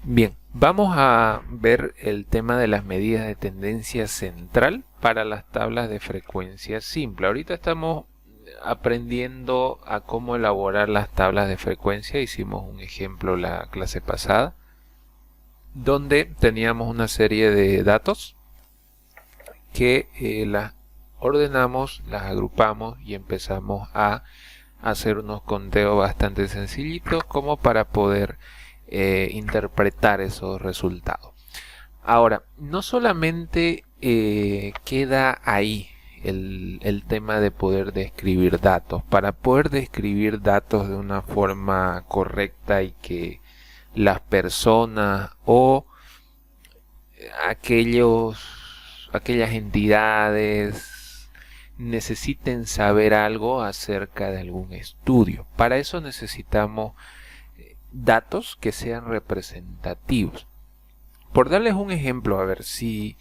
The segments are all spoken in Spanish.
Bien, vamos a ver el tema de las medidas de tendencia central para las tablas de frecuencia simple. Ahorita estamos aprendiendo a cómo elaborar las tablas de frecuencia. Hicimos un ejemplo la clase pasada, donde teníamos una serie de datos que las ordenamos, las agrupamos y empezamos a hacer unos conteos bastante sencillitos como para poder interpretar esos resultados. Ahora, no solamente queda ahí el tema de poder describir datos. Para poder describir datos de una forma correcta y que las personas o aquellas entidades necesiten saber algo acerca de algún estudio. Para eso necesitamos datos que sean representativos. Por darles un ejemplo, a ver, si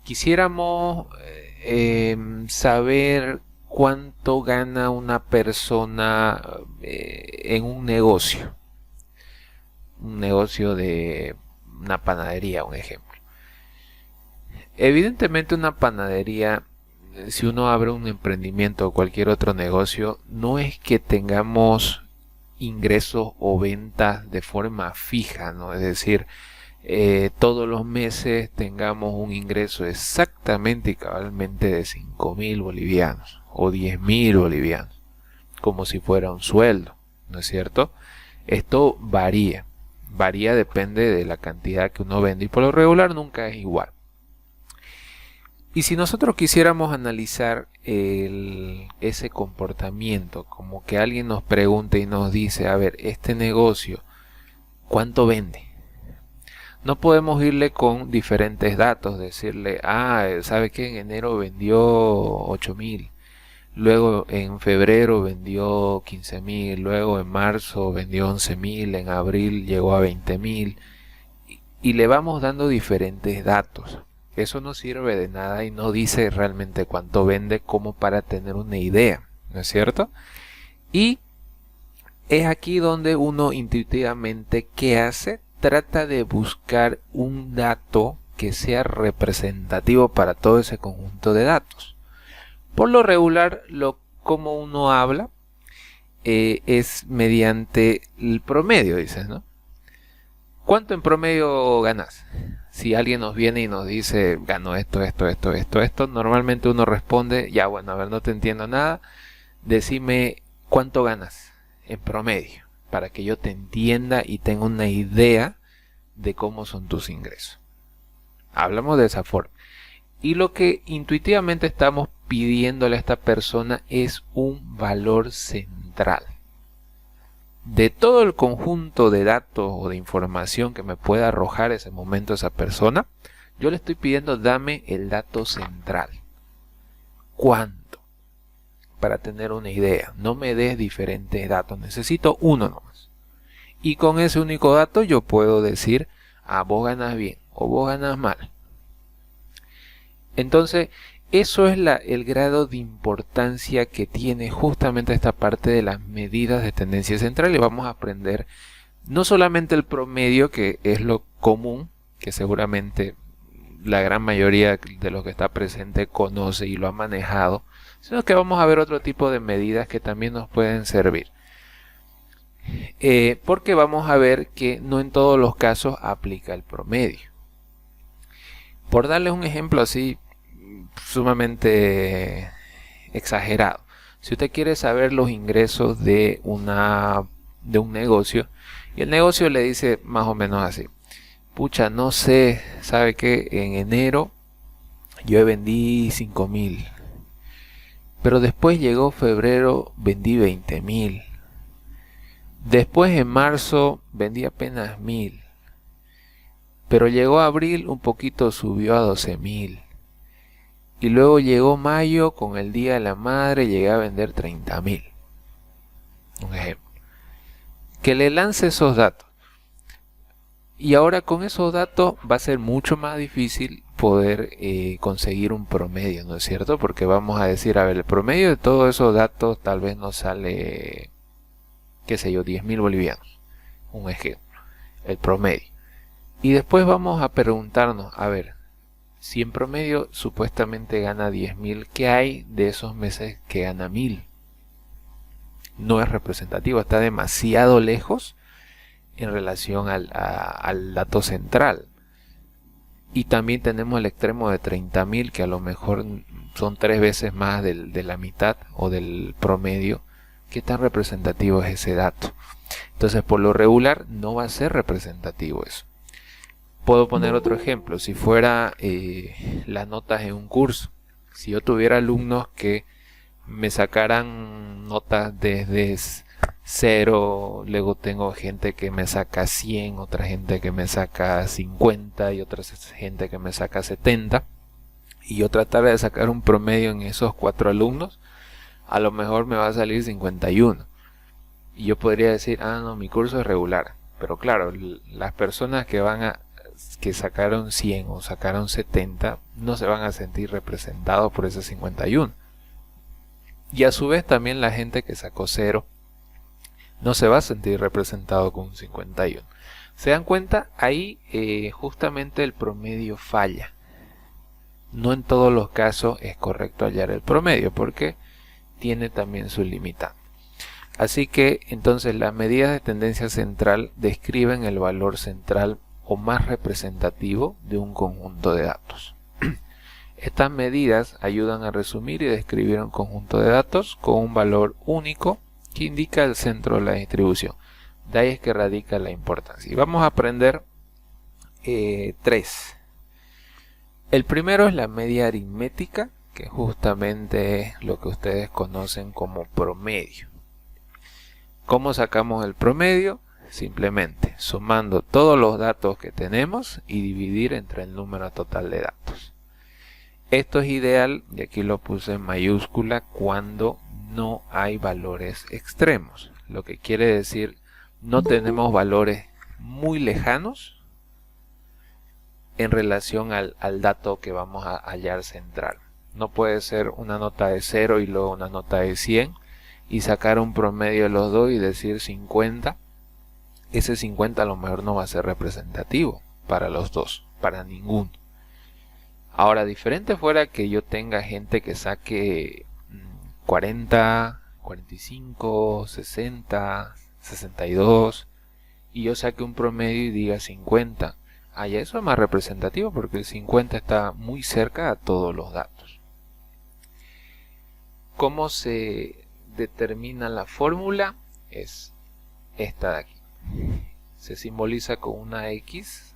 quisiéramos saber cuánto gana una persona en un negocio de una panadería, un ejemplo. Evidentemente una panadería, si uno abre un emprendimiento o cualquier otro negocio, no es que tengamos ingresos o ventas de forma fija, ¿no? Es decir, todos los meses tengamos un ingreso exactamente y cabalmente de 5.000 bolivianos o 10.000 bolivianos, como si fuera un sueldo, ¿no es cierto? Esto varía, depende de la cantidad que uno vende y por lo regular nunca es igual. Y si nosotros quisiéramos analizar ese comportamiento, como que alguien nos pregunte y nos dice, a ver, este negocio, ¿cuánto vende? No podemos irle con diferentes datos, decirle, ¿sabe qué? En enero vendió 8.000, luego en febrero vendió 15.000, luego en marzo vendió 11.000, en abril llegó a 20.000, y le vamos dando diferentes datos. Eso no sirve de nada y no dice realmente cuánto vende como para tener una idea, ¿no es cierto? Y es aquí donde uno intuitivamente, ¿qué hace? Trata de buscar un dato que sea representativo para todo ese conjunto de datos. Por lo regular, como uno habla es mediante el promedio, dices, ¿no? ¿Cuánto en promedio ganas? Si alguien nos viene y nos dice, gano esto, normalmente uno responde, ya bueno, a ver, no te entiendo nada, decime cuánto ganas en promedio, para que yo te entienda y tenga una idea de cómo son tus ingresos. Hablamos de esa forma. Y lo que intuitivamente estamos pidiéndole a esta persona es un valor central. De todo el conjunto de datos o de información que me pueda arrojar ese momento esa persona, yo le estoy pidiendo, dame el dato central. ¿Cuánto? Para tener una idea. No me des diferentes datos, necesito uno nomás. Y con ese único dato yo puedo decir, vos ganas bien o vos ganas mal. Entonces, eso es el grado de importancia que tiene justamente esta parte de las medidas de tendencia central. Y vamos a aprender no solamente el promedio, que es lo común, que seguramente la gran mayoría de los que está presente conoce y lo ha manejado, sino que vamos a ver otro tipo de medidas que también nos pueden servir. Porque vamos a ver que no en todos los casos aplica el promedio. Por darles un ejemplo así sumamente exagerado, si usted quiere saber los ingresos de un negocio y el negocio le dice más o menos así, pucha, no sé, sabe que en enero yo vendí 5.000, pero después llegó febrero, vendí 20.000, después en marzo vendí apenas 1.000, pero llegó abril, un poquito subió a 12.000. Y luego llegó mayo, con el Día de la Madre llegué a vender 30.000. Un ejemplo. Que le lance esos datos. Y ahora con esos datos va a ser mucho más difícil poder conseguir un promedio, ¿no es cierto? Porque vamos a decir, a ver, el promedio de todos esos datos tal vez nos sale, qué sé yo, 10.000 bolivianos. Un ejemplo. El promedio. Y después vamos a preguntarnos, a ver, si en promedio supuestamente gana 10.000, ¿qué hay de esos meses que gana 1.000? No es representativo, está demasiado lejos en relación al dato central. Y también tenemos el extremo de 30.000, que a lo mejor son 3 veces más de la mitad o del promedio. ¿Qué tan representativo es ese dato? Entonces, por lo regular, no va a ser representativo eso. Puedo poner otro ejemplo. Si fuera las notas en un curso. Si yo tuviera alumnos que me sacaran notas desde 0, luego tengo gente que me saca 100, otra gente que me saca 50 y otra gente que me saca 70, y yo tratar de sacar un promedio en esos 4 alumnos, a lo mejor me va a salir 51 y yo podría decir, ah, no, mi curso es regular. Pero claro, las personas que sacaron 100 o sacaron 70 no se van a sentir representados por ese 51, y a su vez también la gente que sacó 0 no se va a sentir representado con un 51. ¿Se dan cuenta? Ahí justamente el promedio falla. No en todos los casos es correcto hallar el promedio, porque tiene también su limitante. Así que entonces las medidas de tendencia central describen el valor central o más representativo de un conjunto de datos. Estas medidas ayudan a resumir y describir un conjunto de datos con un valor único que indica el centro de la distribución. De ahí es que radica la importancia. Y vamos a aprender 3. El primero es la media aritmética, que justamente es lo que ustedes conocen como promedio. ¿Cómo sacamos el promedio? Simplemente sumando todos los datos que tenemos y dividir entre el número total de datos. Esto es ideal, y aquí lo puse en mayúscula, cuando no hay valores extremos. Lo que quiere decir, no tenemos valores muy lejanos en relación al dato que vamos a hallar central. No puede ser una nota de 0 y luego una nota de 100 y sacar un promedio de los dos y decir 50. Ese 50 a lo mejor no va a ser representativo para los dos, para ninguno. Ahora, diferente fuera que yo tenga gente que saque 40, 45, 60, 62 y yo saque un promedio y diga 50. Allá eso es más representativo porque el 50 está muy cerca a todos los datos. ¿Cómo se determina la fórmula? Es esta de aquí. Se simboliza con una X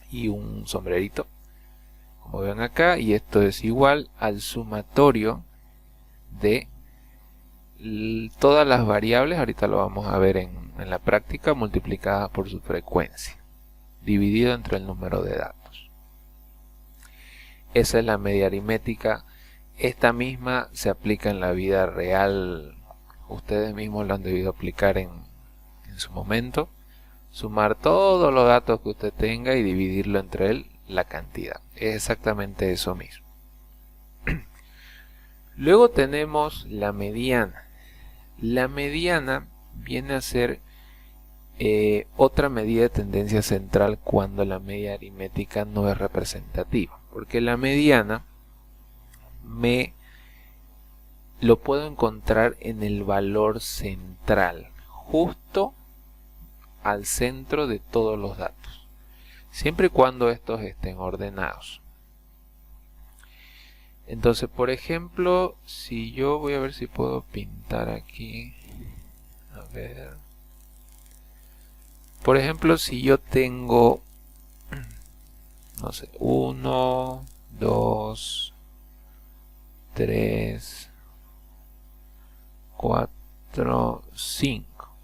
y un sombrerito, como ven acá, y esto es igual al sumatorio de todas las variables, ahorita lo vamos a ver en la práctica, multiplicadas por su frecuencia, dividido entre el número de datos. Esa es la media aritmética. Esta misma se aplica en la vida real. Ustedes mismos lo han debido aplicar en su momento. Sumar todos los datos que usted tenga y dividirlo entre él, la cantidad. Es exactamente eso mismo. Luego tenemos la mediana. La mediana viene a ser otra medida de tendencia central cuando la media aritmética no es representativa, porque la mediana lo puedo encontrar en el valor central, justo al centro de todos los datos, siempre y cuando estos estén ordenados. Entonces, por ejemplo, si yo voy a ver si puedo pintar aquí, a ver, por ejemplo, si yo tengo, no sé, 1, 2, 3, 4, 5.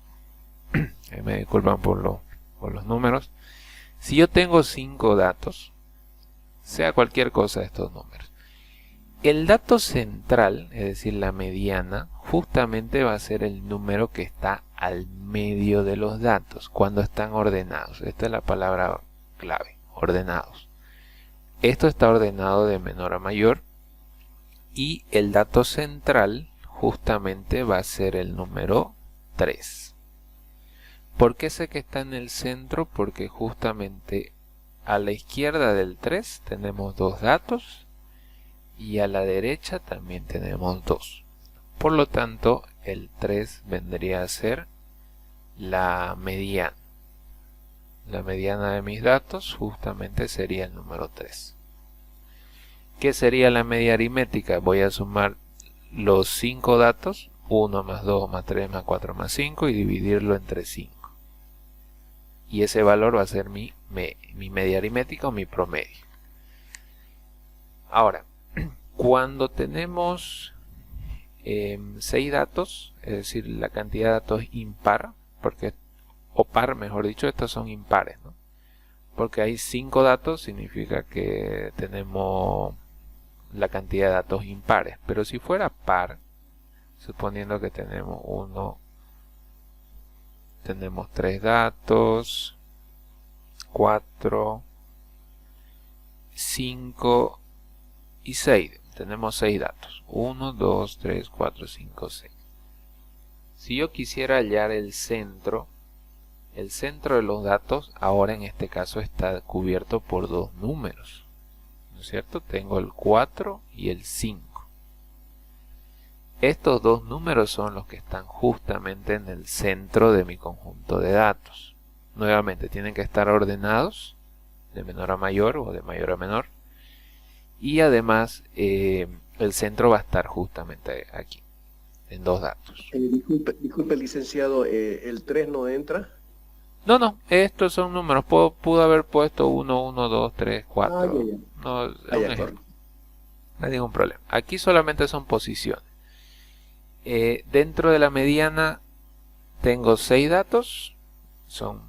Me disculpan por los números. Si yo tengo 5 datos, sea cualquier cosa de estos números, el dato central, es decir, la mediana, justamente va a ser el número que está al medio de los datos cuando están ordenados. Esta es la palabra clave, ordenados. Esto está ordenado de menor a mayor y el dato central justamente va a ser el número 3. ¿Por qué sé que está en el centro? Porque justamente a la izquierda del 3 tenemos dos datos y a la derecha también tenemos dos. Por lo tanto, el 3 vendría a ser la mediana. La mediana de mis datos justamente sería el número 3. ¿Qué sería la media aritmética? Voy a sumar los 5 datos, 1 más 2 más 3 más 4 más 5, y dividirlo entre 5. Y ese valor va a ser mi media aritmética o mi promedio. Ahora, cuando tenemos 6 datos, es decir, la cantidad de datos impar, o par, mejor dicho, estos son impares, ¿no? Porque hay 5 datos, significa que tenemos la cantidad de datos impares. Pero si fuera par, suponiendo que tenemos 3 datos, 4, 5 y 6. Tenemos 6 datos. 1, 2, 3, 4, 5, 6. Si yo quisiera hallar el centro de los datos, ahora en este caso está cubierto por dos números, ¿no es cierto? Tengo el 4 y el 5. Estos dos números son los que están justamente en el centro de mi conjunto de datos. Nuevamente, tienen que estar ordenados de menor a mayor o de mayor a menor. Y además, el centro va a estar justamente aquí, en dos datos. Disculpe, licenciado, ¿el 3 no entra? No, estos son números. Pudo haber puesto 1, 1, 2, 3, 4. Ah, ya. No, es Ah, un ya, ejemplo. No hay ningún problema. Aquí solamente son posiciones. Dentro de la mediana tengo 6 datos. Son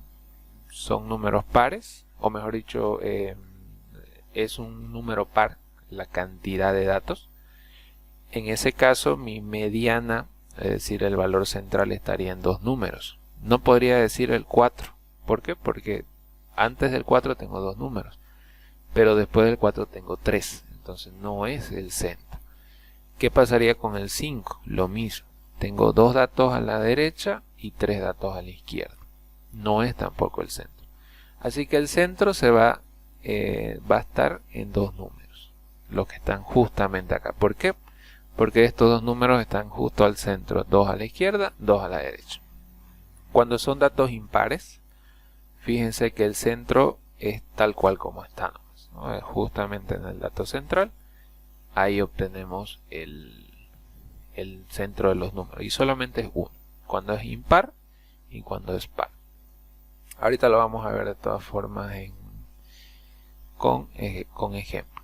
números pares. O mejor dicho, es un número par la cantidad de datos. En ese caso, mi mediana, es decir, el valor central, estaría en dos números. No podría decir el 4. ¿Por qué? Porque antes del 4 tengo dos números, pero después del 4 tengo 3. Entonces no es el centro. ¿Qué pasaría con el 5? Lo mismo. Tengo dos datos a la derecha y 3 datos a la izquierda. No es tampoco el centro. Así que el centro va a estar en dos números, los que están justamente acá. ¿Por qué? Porque estos dos números están justo al centro, 2 a la izquierda, 2 a la derecha. Cuando son datos impares, fíjense que el centro es tal cual como está, ¿no? Es justamente en el dato central. Ahí obtenemos el centro de los números. Y solamente es uno, cuando es impar y cuando es par. Ahorita lo vamos a ver de todas formas con ejemplo.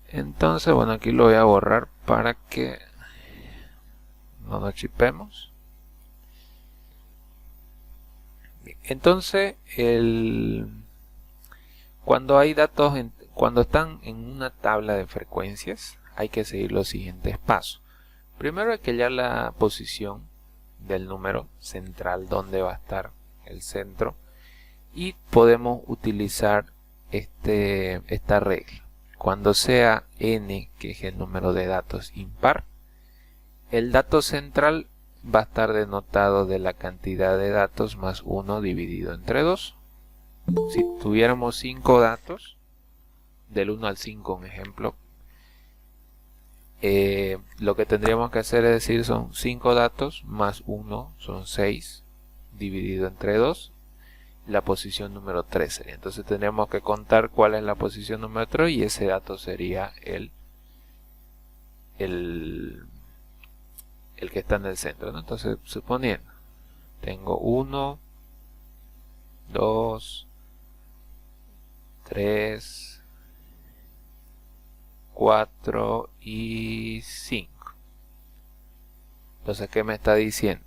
Entonces, bueno, aquí lo voy a borrar para que no nos chipemos. Entonces, cuando hay datos, cuando están en una tabla de frecuencias, hay que seguir los siguientes pasos. Primero hay que hallar la posición del número central, donde va a estar el centro, y podemos utilizar esta regla. Cuando sea n, que es el número de datos impar, el dato central va a estar denotado de la cantidad de datos más 1 dividido entre 2. Si tuviéramos 5 datos, del 1 al 5 un ejemplo, lo que tendríamos que hacer es decir, son 5 datos más 1 son 6 dividido entre 2. La posición número 3 sería. Entonces tendríamos que contar cuál es la posición número 3 y ese dato sería el que está en el centro, ¿no? Entonces, suponiendo, tengo 1, 2, 3, 4 y 5. Entonces, ¿qué me está diciendo?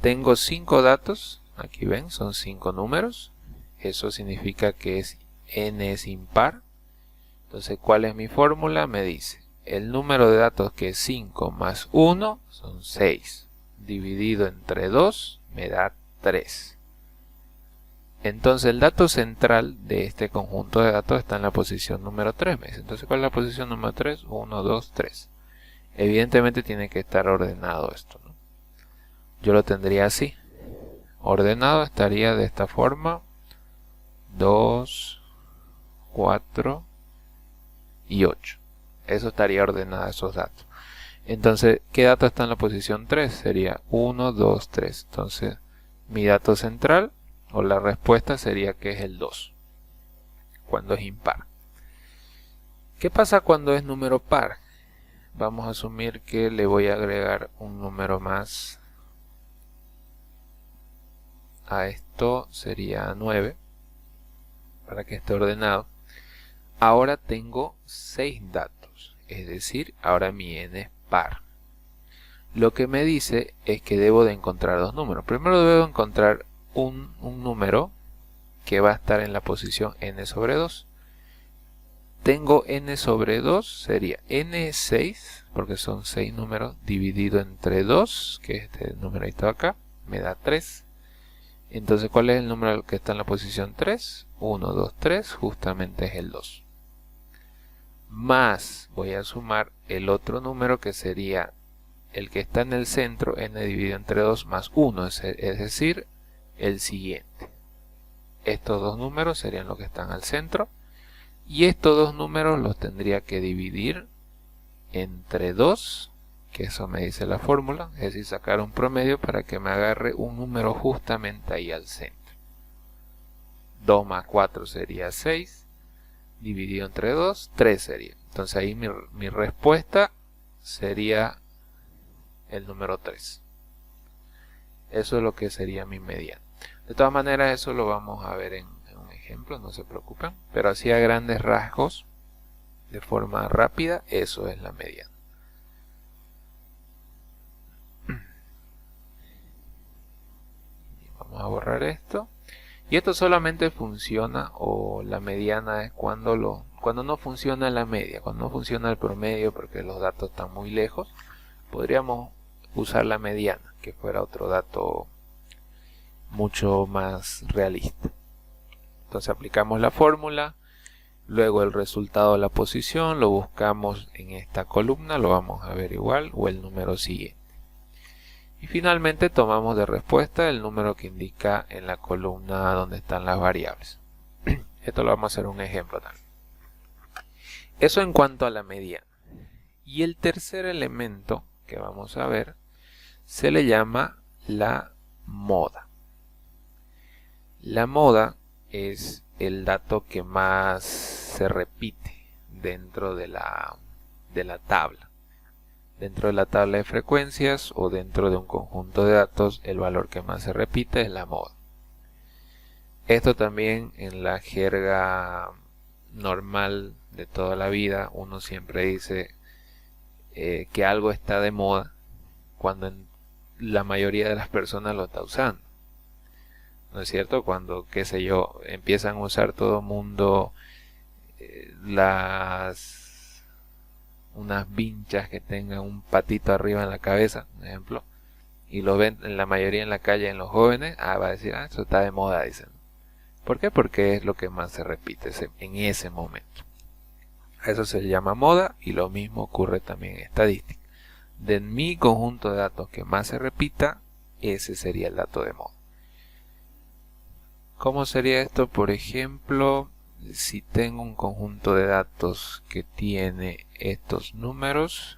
Tengo 5 datos, aquí ven, son 5 números. Eso significa que n es impar. Entonces, ¿cuál es mi fórmula? Me dice, el número de datos que es 5 más 1 son 6. Dividido entre 2 me da 3. Entonces el dato central de este conjunto de datos está en la posición número 3. Entonces, ¿cuál es la posición número 3? 1, 2, 3. Evidentemente tiene que estar ordenado esto, ¿no? yo lo tendría así. Ordenado estaría de esta forma: 2, 4 y 8. Eso estaría ordenado, esos datos. Entonces, ¿qué dato está en la posición 3? Sería 1, 2, 3. Entonces, mi dato central o la respuesta sería que es el 2, cuando es impar. ¿Qué pasa cuando es número par? Vamos a asumir que le voy a agregar un número más a esto, sería 9, para que esté ordenado. Ahora tengo 6 datos, es decir, ahora mi n es par. Lo que me dice es que debo de encontrar dos números. Primero debo encontrar un número que va a estar en la posición n sobre 2. Tengo n sobre 2, sería n es 6, porque son 6 números, dividido entre 2, que es este numerito acá, me da 3. Entonces, ¿cuál es el número que está en la posición 3? 1, 2, 3, justamente es el 2. Más voy a sumar el otro número que sería el que está en el centro, n dividido entre 2 más 1, es decir, el siguiente. Estos dos números serían los que están al centro, y estos dos números los tendría que dividir entre 2, que eso me dice la fórmula, es decir, sacar un promedio para que me agarre un número justamente ahí al centro. 2 más 4 sería 6, dividido entre 2, 3 sería. Entonces ahí mi respuesta sería el número 3. Eso es lo que sería mi mediana. De todas maneras, eso lo vamos a ver en un ejemplo, no se preocupen. Pero así a grandes rasgos, de forma rápida, eso es la mediana. Vamos a borrar esto. Y esto solamente funciona, o la mediana es cuando no funciona la media, cuando no funciona el promedio porque los datos están muy lejos. Podríamos usar la mediana, que fuera otro dato mucho más realista. Entonces aplicamos la fórmula, luego el resultado de la posición lo buscamos en esta columna, lo vamos a ver igual, o el número siguiente. Y finalmente tomamos de respuesta el número que indica en la columna donde están las variables. Esto lo vamos a hacer un ejemplo también. Eso en cuanto a la mediana. Y el tercer elemento que vamos a ver se le llama la moda. La moda es el dato que más se repite dentro de la tabla. Dentro de la tabla de frecuencias o dentro de un conjunto de datos, el valor que más se repite es la moda. Esto también en la jerga normal de toda la vida, uno siempre dice que algo está de moda cuando la mayoría de las personas lo está usando. ¿No es cierto? Cuando, qué sé yo, empiezan a usar todo el mundo unas vinchas que tengan un patito arriba en la cabeza, por ejemplo, y lo ven en la mayoría en la calle, en los jóvenes, va a decir, eso está de moda, dicen. ¿Por qué? Porque es lo que más se repite en ese momento. A eso se llama moda, y lo mismo ocurre también en estadística. De mi conjunto de datos que más se repita, ese sería el dato de moda. ¿Cómo sería esto? Por ejemplo, si tengo un conjunto de datos que tiene estos números,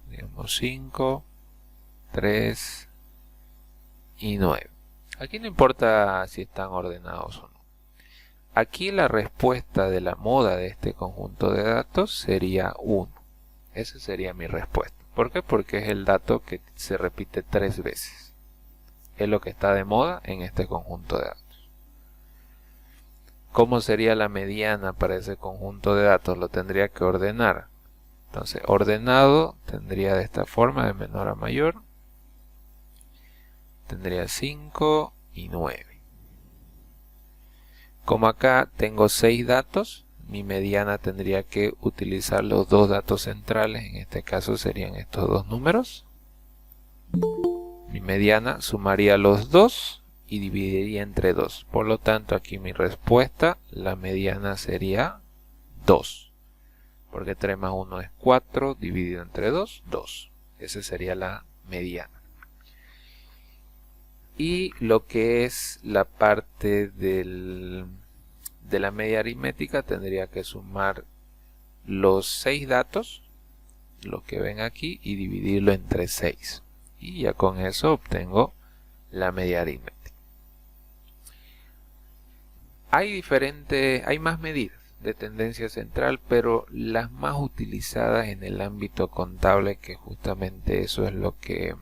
digamos 5, 3 y 9. Aquí no importa si están ordenados o no. Aquí la respuesta de la moda de este conjunto de datos sería 1. Esa sería mi respuesta. ¿Por qué? Porque es el dato que se repite 3 veces. Es lo que está de moda en este conjunto de datos. ¿Cómo sería la mediana para ese conjunto de datos? Lo tendría que ordenar. Entonces, ordenado tendría de esta forma, de menor a mayor. Tendría 5 y 9. Como acá tengo 6 datos, mi mediana tendría que utilizar los dos datos centrales. En este caso serían estos dos números. Mi mediana sumaría los dos y dividiría entre 2. Por lo tanto, aquí mi respuesta, la mediana sería 2. Porque 3 más 1 es 4, dividido entre 2, 2. Esa sería la mediana. Y lo que es la parte de la media aritmética, tendría que sumar los 6 datos, lo que ven aquí, y dividirlo entre 6. Y ya con eso obtengo la media aritmética. Hay más medidas de tendencia central, pero las más utilizadas en el ámbito contable, que justamente eso es lo que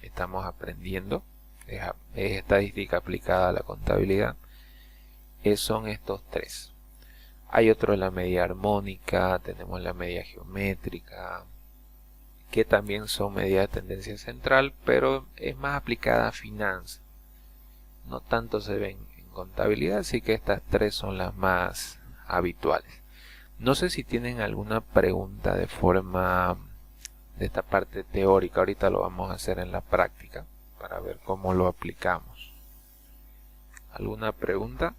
estamos aprendiendo, es estadística aplicada a la contabilidad, son estos 3. Hay otro, la media armónica, tenemos la media geométrica, que también son medidas de tendencia central, pero es más aplicada a finanzas. No tanto se ven en contabilidad, así que estas 3 son las más habituales. No sé si tienen alguna pregunta de forma de esta parte teórica. Ahorita lo vamos a hacer en la práctica para ver cómo lo aplicamos. ¿Alguna pregunta?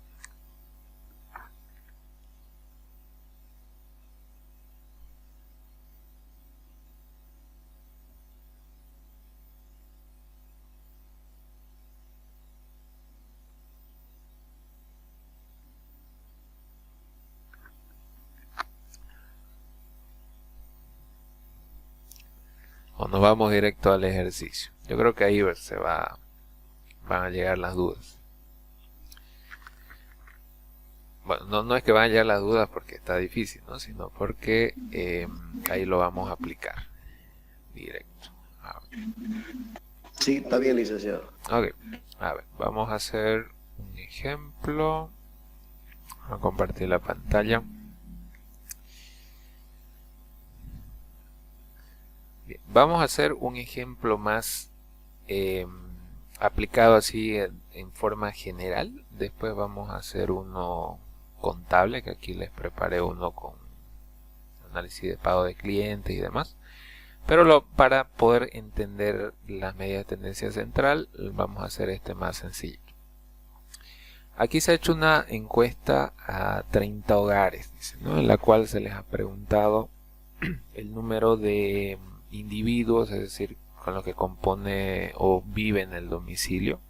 O nos vamos directo al ejercicio. Yo creo que ahí van a llegar las dudas. Bueno, no es que van a llegar las dudas porque está difícil, ¿no? Sino porque ahí lo vamos a aplicar directo. Sí, está bien, licenciado. Ok, a ver, vamos a hacer un ejemplo. Voy a compartir la pantalla. Bien, vamos a hacer un ejemplo más aplicado así en forma general. Después vamos a hacer uno contable, que aquí les preparé uno con análisis de pago de clientes y demás. Pero para poder entender las medidas de tendencia central, vamos a hacer este más sencillo. Aquí se ha hecho una encuesta a 30 hogares, dice, ¿no? En la cual se les ha preguntado el número de individuos, es decir, con lo que compone o vive en el domicilio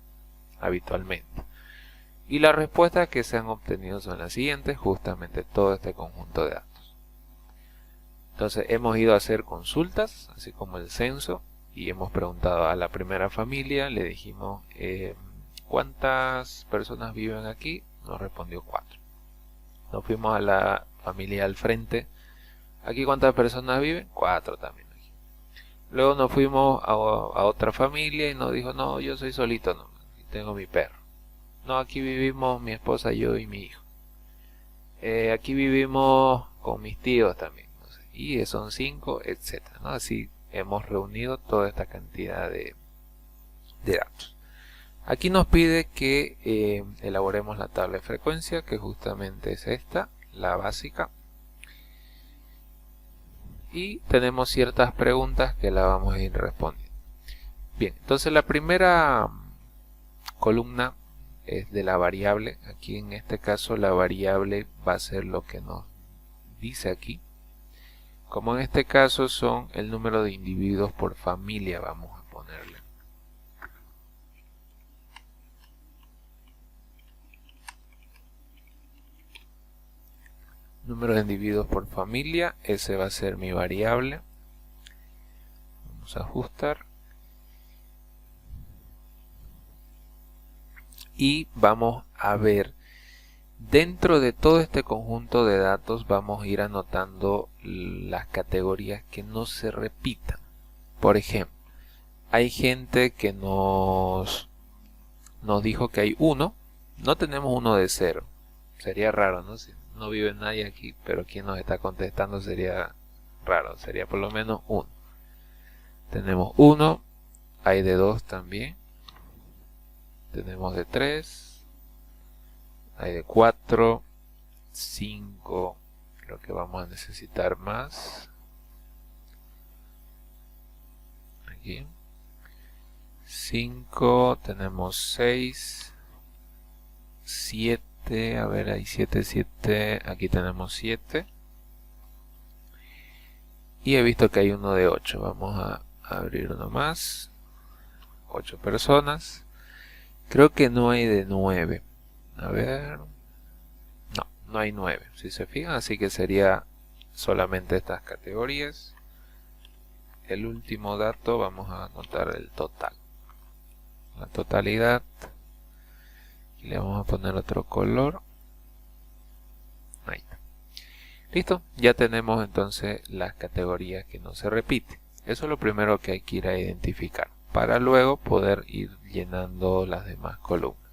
habitualmente. Y las respuestas que se han obtenido son las siguientes, justamente todo este conjunto de datos. Entonces hemos ido a hacer consultas, así como el censo, y hemos preguntado a la primera familia, le dijimos ¿cuántas personas viven aquí? Nos respondió 4. Nos fuimos a la familia al frente, ¿aquí cuántas personas viven? 4 también. Luego nos fuimos a otra familia y nos dijo, no, yo soy solito, no, tengo mi perro. No, aquí vivimos mi esposa, yo y mi hijo. Aquí vivimos con mis tíos también, no sé, y son 5, etcétera, ¿no? Así hemos reunido toda esta cantidad de datos. Aquí nos pide que elaboremos la tabla de frecuencia, que justamente es esta, la básica. Y tenemos ciertas preguntas que la vamos a ir respondiendo. Bien, entonces la primera columna es de la variable. Aquí en este caso la variable va a ser lo que nos dice aquí. Como en este caso son el número de individuos por familia, vamos a ponerle. Número de individuos por familia, ese va a ser mi variable. Vamos a ajustar. Y vamos a ver, dentro de todo este conjunto de datos vamos a ir anotando las categorías que no se repitan. Por ejemplo, hay gente que nos dijo que hay 1, no tenemos 1 de 0. Sería raro, ¿no? Si no vive nadie aquí, pero quien nos está contestando sería raro, sería por lo menos 1. Tenemos 1, hay de 2 también. Tenemos de 3, hay de 4, 5, creo que vamos a necesitar más. Aquí. 5, tenemos 6, 7, a ver, hay 7, aquí tenemos 7. Y he visto que hay uno de 8, vamos a abrir uno más. 8 personas. Creo que no hay de 9. A ver. No, no hay 9. Si se fijan, así que sería solamente estas categorías. El último dato, vamos a anotar el total. La totalidad. Y le vamos a poner otro color. Ahí está. Listo, ya tenemos entonces las categorías que no se repiten. Eso es lo primero que hay que ir a identificar, para luego poder ir llenando las demás columnas.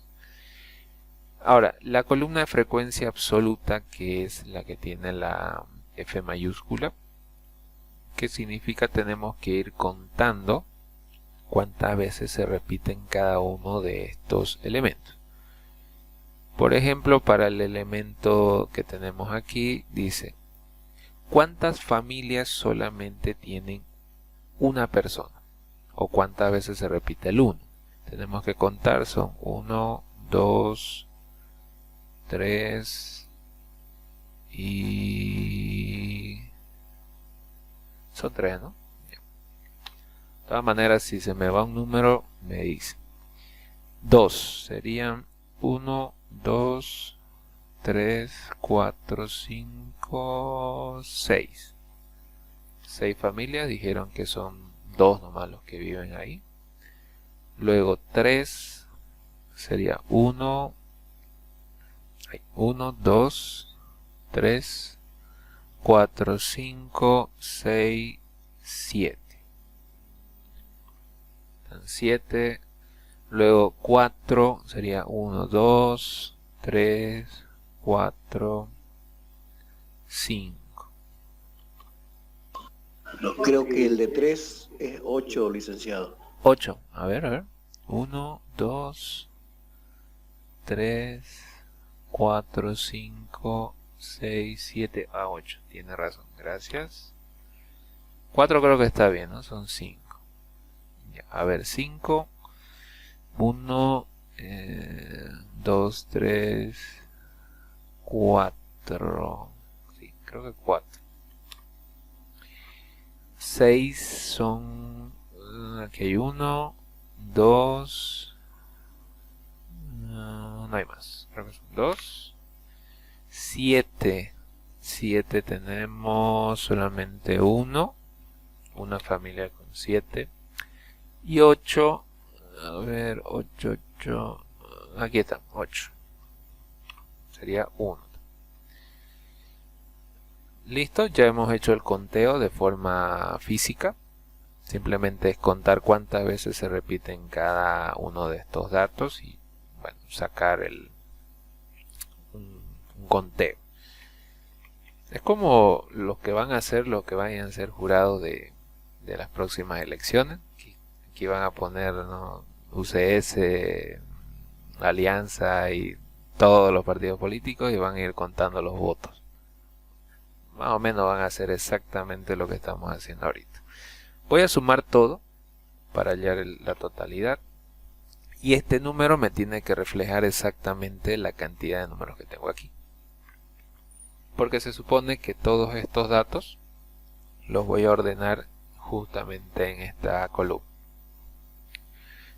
Ahora, la columna de frecuencia absoluta, que es la que tiene la F mayúscula, ¿qué significa? Tenemos que ir contando cuántas veces se repiten cada uno de estos elementos. Por ejemplo, para el elemento que tenemos aquí, dice, ¿cuántas familias solamente tienen una persona? ¿O cuántas veces se repite el 1? Tenemos que contar, son 1, 2, 3 y... son 3, ¿no? De todas maneras, si se me va un número, me dice. 2 serían 1, 2, 3, 4, 5, 6. 6 familias, dijeron que son 2 nomás los que viven ahí. Luego 3 sería 1, 2, 3, 4, 5, 6, 7. 7. Luego 4 sería 1, 2, 3, 4, 5. Creo que el de 3 es 8, licenciado. 8. A ver. 1, 2, 3, 4, 5, 6, 7. 8. Tiene razón. Gracias. 4 creo que está bien, ¿no? Son 5. Ya, a ver, 5. 1, 2, 3, 4. Sí, creo que 4. 6 son... aquí hay 1, 2... no hay más. Creo que son 2. 7. 7 tenemos solamente 1. Una familia con 7. Y 8... a ver, 8, 8... aquí está, 8. Sería 1. Listo, ya hemos hecho el conteo de forma física. Simplemente es contar cuántas veces se repiten cada uno de estos datos y bueno, sacar un conteo. Es como los que van a ser, los que vayan a ser jurados de las próximas elecciones. Aquí van a poner, ¿no?, UCS, Alianza y todos los partidos políticos y van a ir contando los votos. Más o menos van a hacer exactamente lo que estamos haciendo ahorita. Voy a sumar todo para hallar la totalidad. Y este número me tiene que reflejar exactamente la cantidad de números que tengo aquí. Porque se supone que todos estos datos los voy a ordenar justamente en esta columna.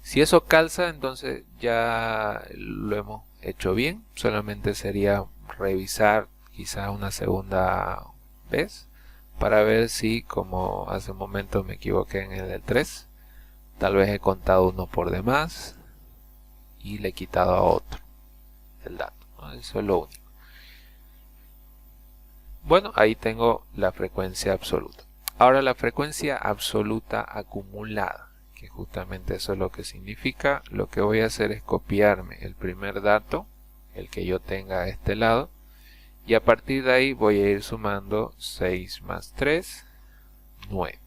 Si eso calza, entonces ya lo hemos hecho bien. Solamente sería revisar quizás una segunda vez para ver si, como hace un momento me equivoqué en el del 3, tal vez he contado uno por demás y le he quitado a otro el dato, ¿no? Eso es lo único. Bueno, ahí tengo la frecuencia absoluta. Ahora la frecuencia absoluta acumulada, que justamente eso es lo que significa. Lo que voy a hacer es copiarme el primer dato, el que yo tenga a este lado, y a partir de ahí voy a ir sumando 6 más 3, 9.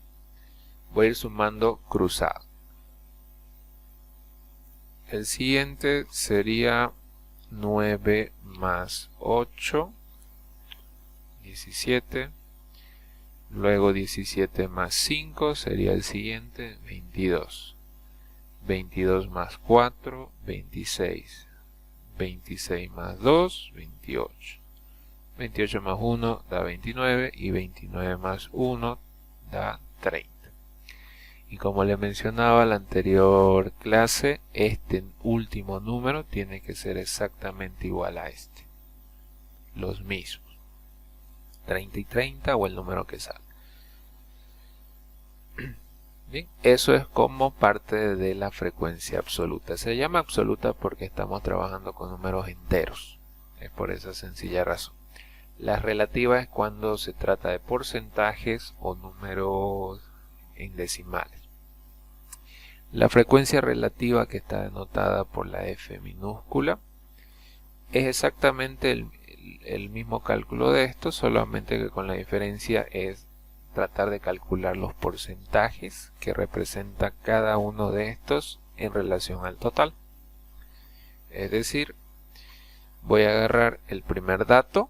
Voy a ir sumando cruzado. El siguiente sería 9 más 8, 17. Luego 17 más 5 sería el siguiente, 22. 22 más 4, 26. 26 más 2, 28. 28 más 1 da 29 y 29 más 1 da 30. Y como le mencionaba en la anterior clase, este último número tiene que ser exactamente igual a este. Los mismos. 30 y 30 o el número que salga. Bien, eso es como parte de la frecuencia absoluta. Se llama absoluta porque estamos trabajando con números enteros. Es por esa sencilla razón. La relativa es cuando se trata de porcentajes o números en decimales. La frecuencia relativa, que está denotada por la F minúscula, es exactamente el mismo cálculo de esto, solamente que con la diferencia es tratar de calcular los porcentajes que representa cada uno de estos en relación al total. Es decir, voy a agarrar el primer dato,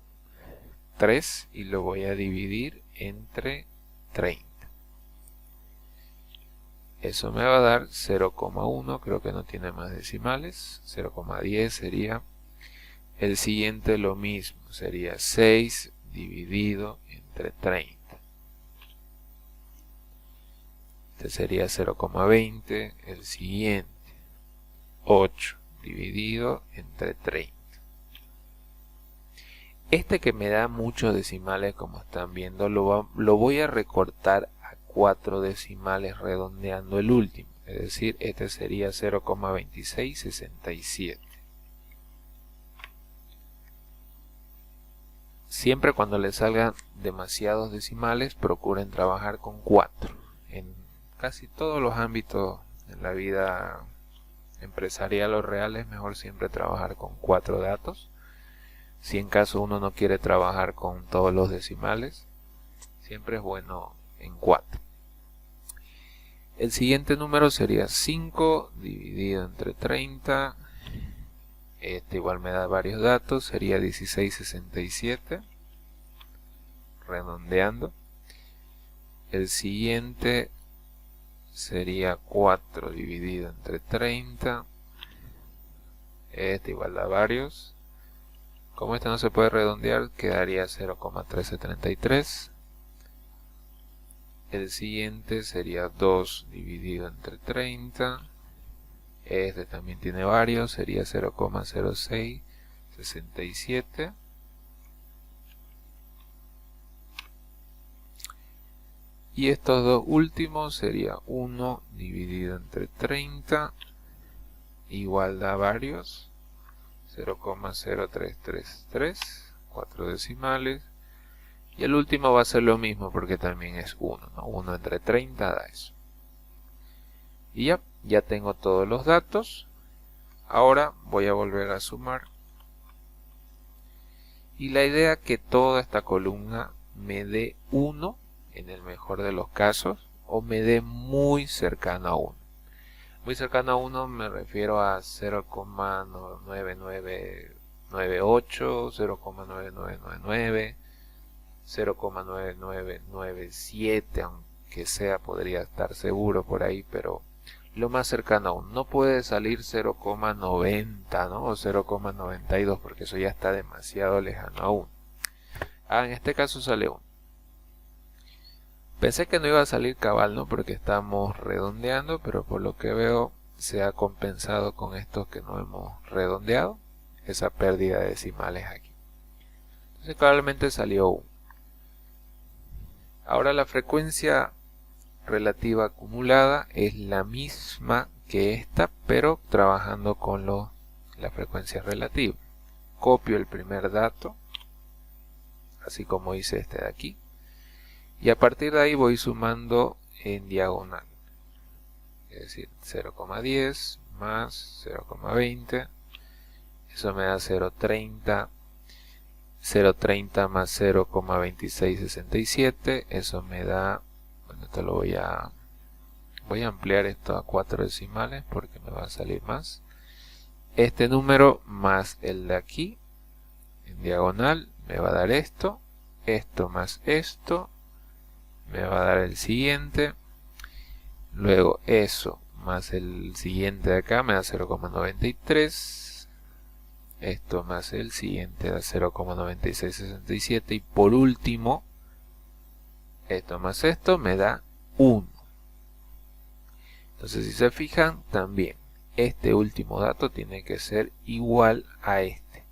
3, y lo voy a dividir entre 30. Eso me va a dar 0,1, creo que no tiene más decimales, 0,10 sería. El siguiente lo mismo, sería 6 dividido entre 30. Este sería 0,20, el siguiente 8 dividido entre 30. Este que me da muchos decimales, como están viendo, lo voy a recortar a 4 decimales redondeando el último. Es decir, este sería 0,2667. Siempre cuando les salgan demasiados decimales, procuren trabajar con 4. En casi todos los ámbitos de la vida empresarial o real es mejor siempre trabajar con 4 datos. Si en caso uno no quiere trabajar con todos los decimales, siempre es bueno en 4. El siguiente número sería 5 dividido entre 30. Este igual me da varios datos, sería 1667, redondeando. El siguiente sería 4 dividido entre 30. Este igual da varios. Como este no se puede redondear, quedaría 0,1333. El siguiente sería 2 dividido entre 30. Este también tiene varios, sería 0,0667. Y estos dos últimos sería 1 dividido entre 30. Igual da varios. 0,0333, 4 decimales. Y el último va a ser lo mismo porque también es 1, ¿no? 1 entre 30 da eso. Y ya tengo todos los datos. Ahora voy a volver a sumar. Y la idea es que toda esta columna me dé 1 en el mejor de los casos, o me dé muy cercano a 1. Muy cercano a 1 me refiero a 0,9998, 0,9999, 0,9997, aunque sea podría estar seguro por ahí, pero lo más cercano a 1. No puede salir 0,90, ¿no? O 0,92, porque eso ya está demasiado lejano a 1. En este caso sale 1. Pensé que no iba a salir cabal, ¿no? Porque estamos redondeando, pero por lo que veo se ha compensado con estos que no hemos redondeado, esa pérdida de decimales aquí. Entonces cabalmente salió 1. Ahora la frecuencia relativa acumulada es la misma que esta, pero trabajando con la frecuencia relativa. Copio el primer dato, así como hice este de aquí. Y a partir de ahí voy sumando en diagonal. Es decir, 0,10 más 0,20. Eso me da 0,30. 0,30 más 0,2667. Eso me da... Bueno, esto lo voy a ampliar esto a 4 decimales porque me va a salir más. Este número más el de aquí, en diagonal, me va a dar esto. Esto más esto me va a dar el siguiente. Luego eso más el siguiente de acá me da 0,93. Esto más el siguiente da 0,9667. Y por último, esto más esto me da 1. Entonces, si se fijan, también este último dato tiene que ser igual a este.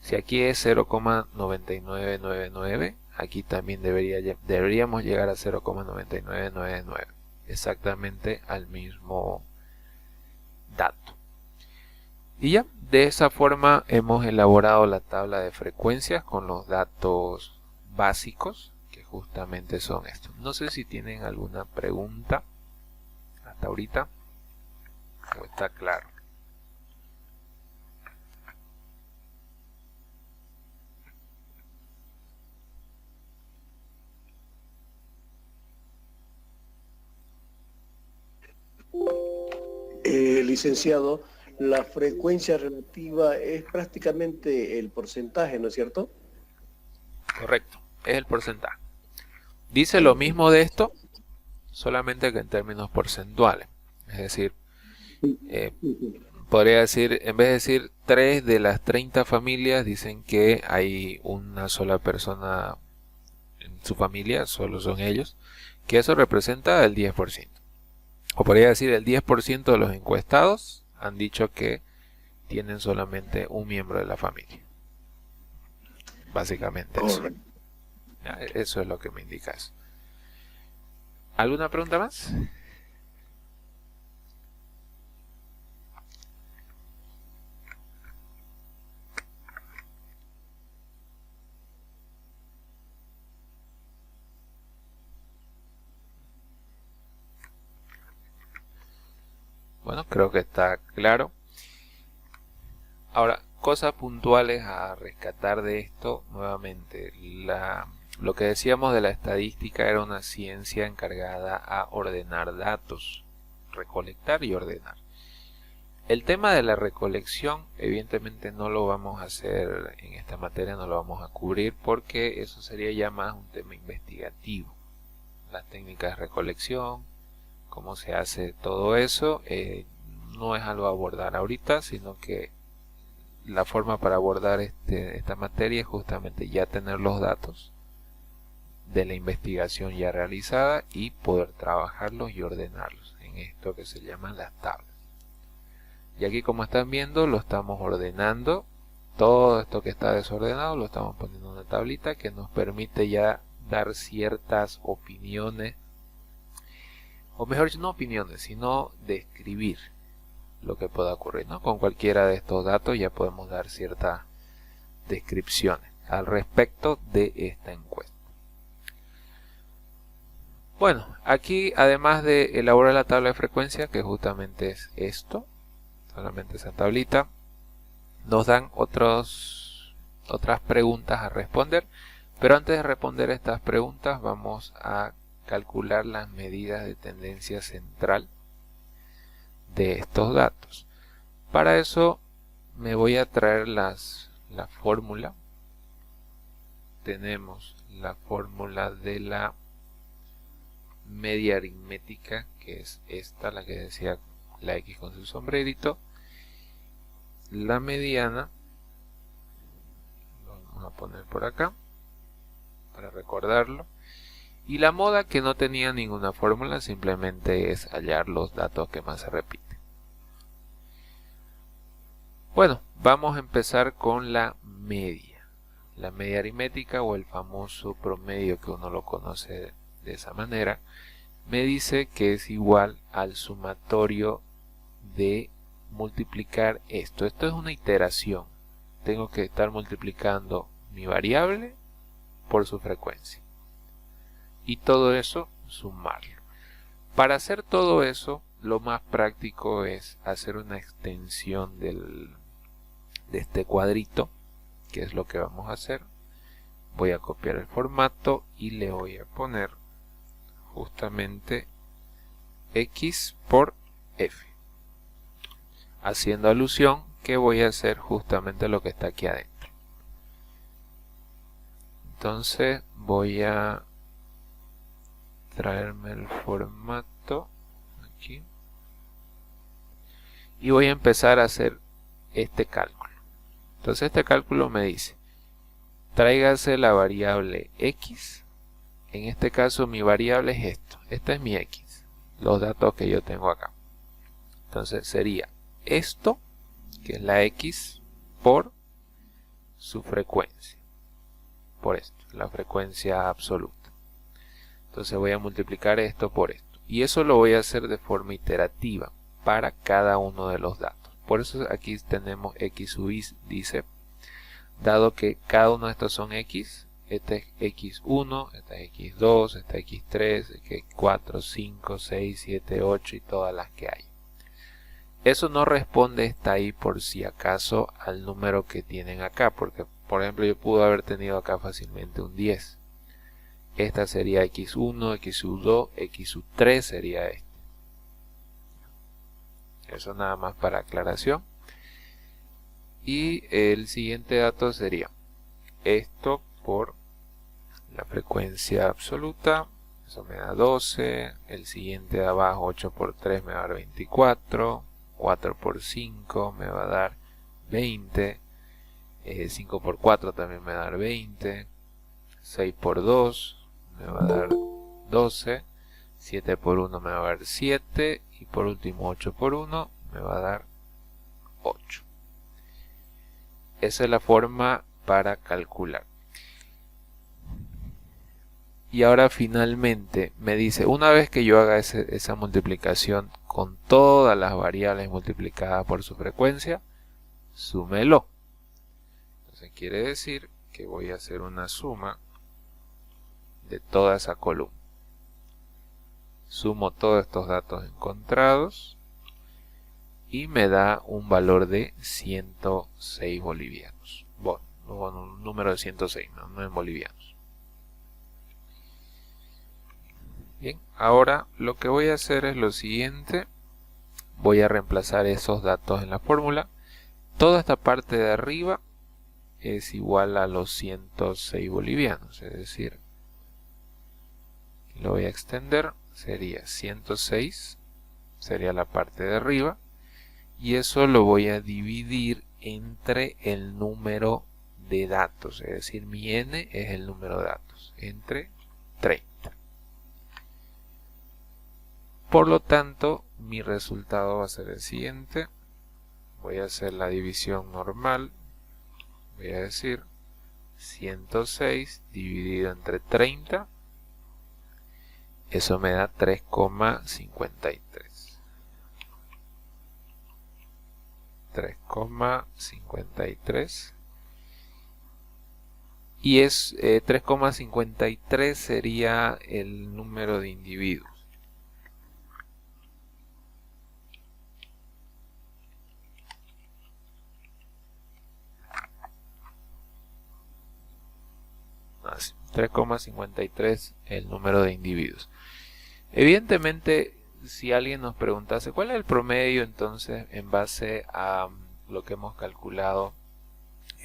Si aquí es 0,9999, aquí también deberíamos llegar a 0,9999, exactamente al mismo dato. Y ya, de esa forma hemos elaborado la tabla de frecuencias con los datos básicos, que justamente son estos. No sé si tienen alguna pregunta hasta ahorita, o está claro. Licenciado, la frecuencia relativa es prácticamente el porcentaje, ¿no es cierto? Correcto, es el porcentaje. Dice lo mismo de esto, solamente que en términos porcentuales. Es decir, podría decir, en vez de decir 3 de las 30 familias, dicen que hay una sola persona en su familia, solo son ellos, que eso representa el 10%. O podría decir el 10% de los encuestados han dicho que tienen solamente un miembro de la familia. Básicamente eso. Eso es lo que me indica eso. ¿Alguna pregunta más? Bueno, creo que está claro. Ahora, cosas puntuales a rescatar de esto, nuevamente, lo que decíamos de la estadística era una ciencia encargada a ordenar datos, recolectar y ordenar. El tema de la recolección, evidentemente no lo vamos a hacer en esta materia, no lo vamos a cubrir porque eso sería ya más un tema investigativo. Las técnicas de recolección, cómo se hace todo eso, no es algo a abordar ahorita, sino que la forma para abordar esta materia es justamente ya tener los datos de la investigación ya realizada y poder trabajarlos y ordenarlos en esto que se llaman las tablas. Y aquí, como están viendo, lo estamos ordenando. Todo esto que está desordenado lo estamos poniendo en una tablita que nos permite ya dar ciertas opiniones, o mejor no opiniones, sino describir lo que pueda ocurrir, ¿no? Con cualquiera de estos datos ya podemos dar ciertas descripciones al respecto de esta encuesta. Bueno, aquí además de elaborar la tabla de frecuencia, que justamente es esto, solamente esa tablita, nos dan otras preguntas a responder, pero antes de responder estas preguntas vamos a calcular las medidas de tendencia central de estos datos. Para eso me voy a traer la fórmula. Tenemos la fórmula de la media aritmética, que es esta, la que decía la X con su sombrerito. La mediana, lo vamos a poner por acá para recordarlo. Y la moda, que no tenía ninguna fórmula, simplemente es hallar los datos que más se repiten. Bueno, vamos a empezar con la media. La media aritmética, o el famoso promedio, que uno lo conoce de esa manera, me dice que es igual al sumatorio de multiplicar esto. Esto es una iteración. Tengo que estar multiplicando mi variable por su frecuencia. Y todo eso sumarlo. Para hacer todo eso, lo más práctico es hacer una extensión de este cuadrito, que es lo que vamos a hacer. Voy a copiar el formato y le voy a poner justamente X por F, haciendo alusión que voy a hacer justamente lo que está aquí adentro. Entonces voy a traerme el formato aquí y voy a empezar a hacer este cálculo. Entonces este cálculo me dice: tráigase la variable X. En este caso mi variable es esto. Esta es mi X. los datos que yo tengo acá. Entonces sería esto, que es la X, por su frecuencia. Por esto, la frecuencia absoluta. Entonces voy a multiplicar esto por esto. Y eso lo voy a hacer de forma iterativa para cada uno de los datos. Por eso aquí tenemos X sub i, dice, dado que cada uno de estos son X, este es X1, este es X2, este es X3, X4, 5, 6, 7, 8 y todas las que hay. Eso no responde, está ahí por si acaso al número que tienen acá, porque por ejemplo yo pude haber tenido acá fácilmente un 10. Esta sería X1, X2, X3 sería este. Eso nada más para aclaración. Y el siguiente dato sería esto por la frecuencia absoluta. Eso me da 12. El siguiente de abajo, 8 por 3 me va a dar 24. 4 por 5 me va a dar 20. 5 por 4 también me va a dar 20. 6 por 2 me va a dar 12. 7 por 1 me va a dar 7. Y por último 8 por 1 me va a dar 8. Esa es la forma para calcular. Y ahora finalmente me dice, una vez que yo haga esa multiplicación con todas las variables multiplicadas por su frecuencia, súmelo. Entonces quiere decir que voy a hacer una suma de toda esa columna. Sumo todos estos datos encontrados y me da un valor de 106 bolivianos. Bueno, un número de 106, no en bolivianos. Bien, ahora lo que voy a hacer es lo siguiente. Voy a reemplazar esos datos en la fórmula. Toda esta parte de arriba es igual a los 106 bolivianos, es decir, lo voy a extender, sería 106, sería la parte de arriba, y eso lo voy a dividir entre el número de datos, es decir, mi n es el número de datos, entre 30. Por lo tanto, mi resultado va a ser el siguiente. Voy a hacer la división normal. Voy a decir 106 dividido entre 30. Eso me da 3,53. 3,53. Y 3,53 sería el número de individuos. Así, 3,53 el número de individuos. Evidentemente, si alguien nos preguntase cuál es el promedio, entonces en base a lo que hemos calculado,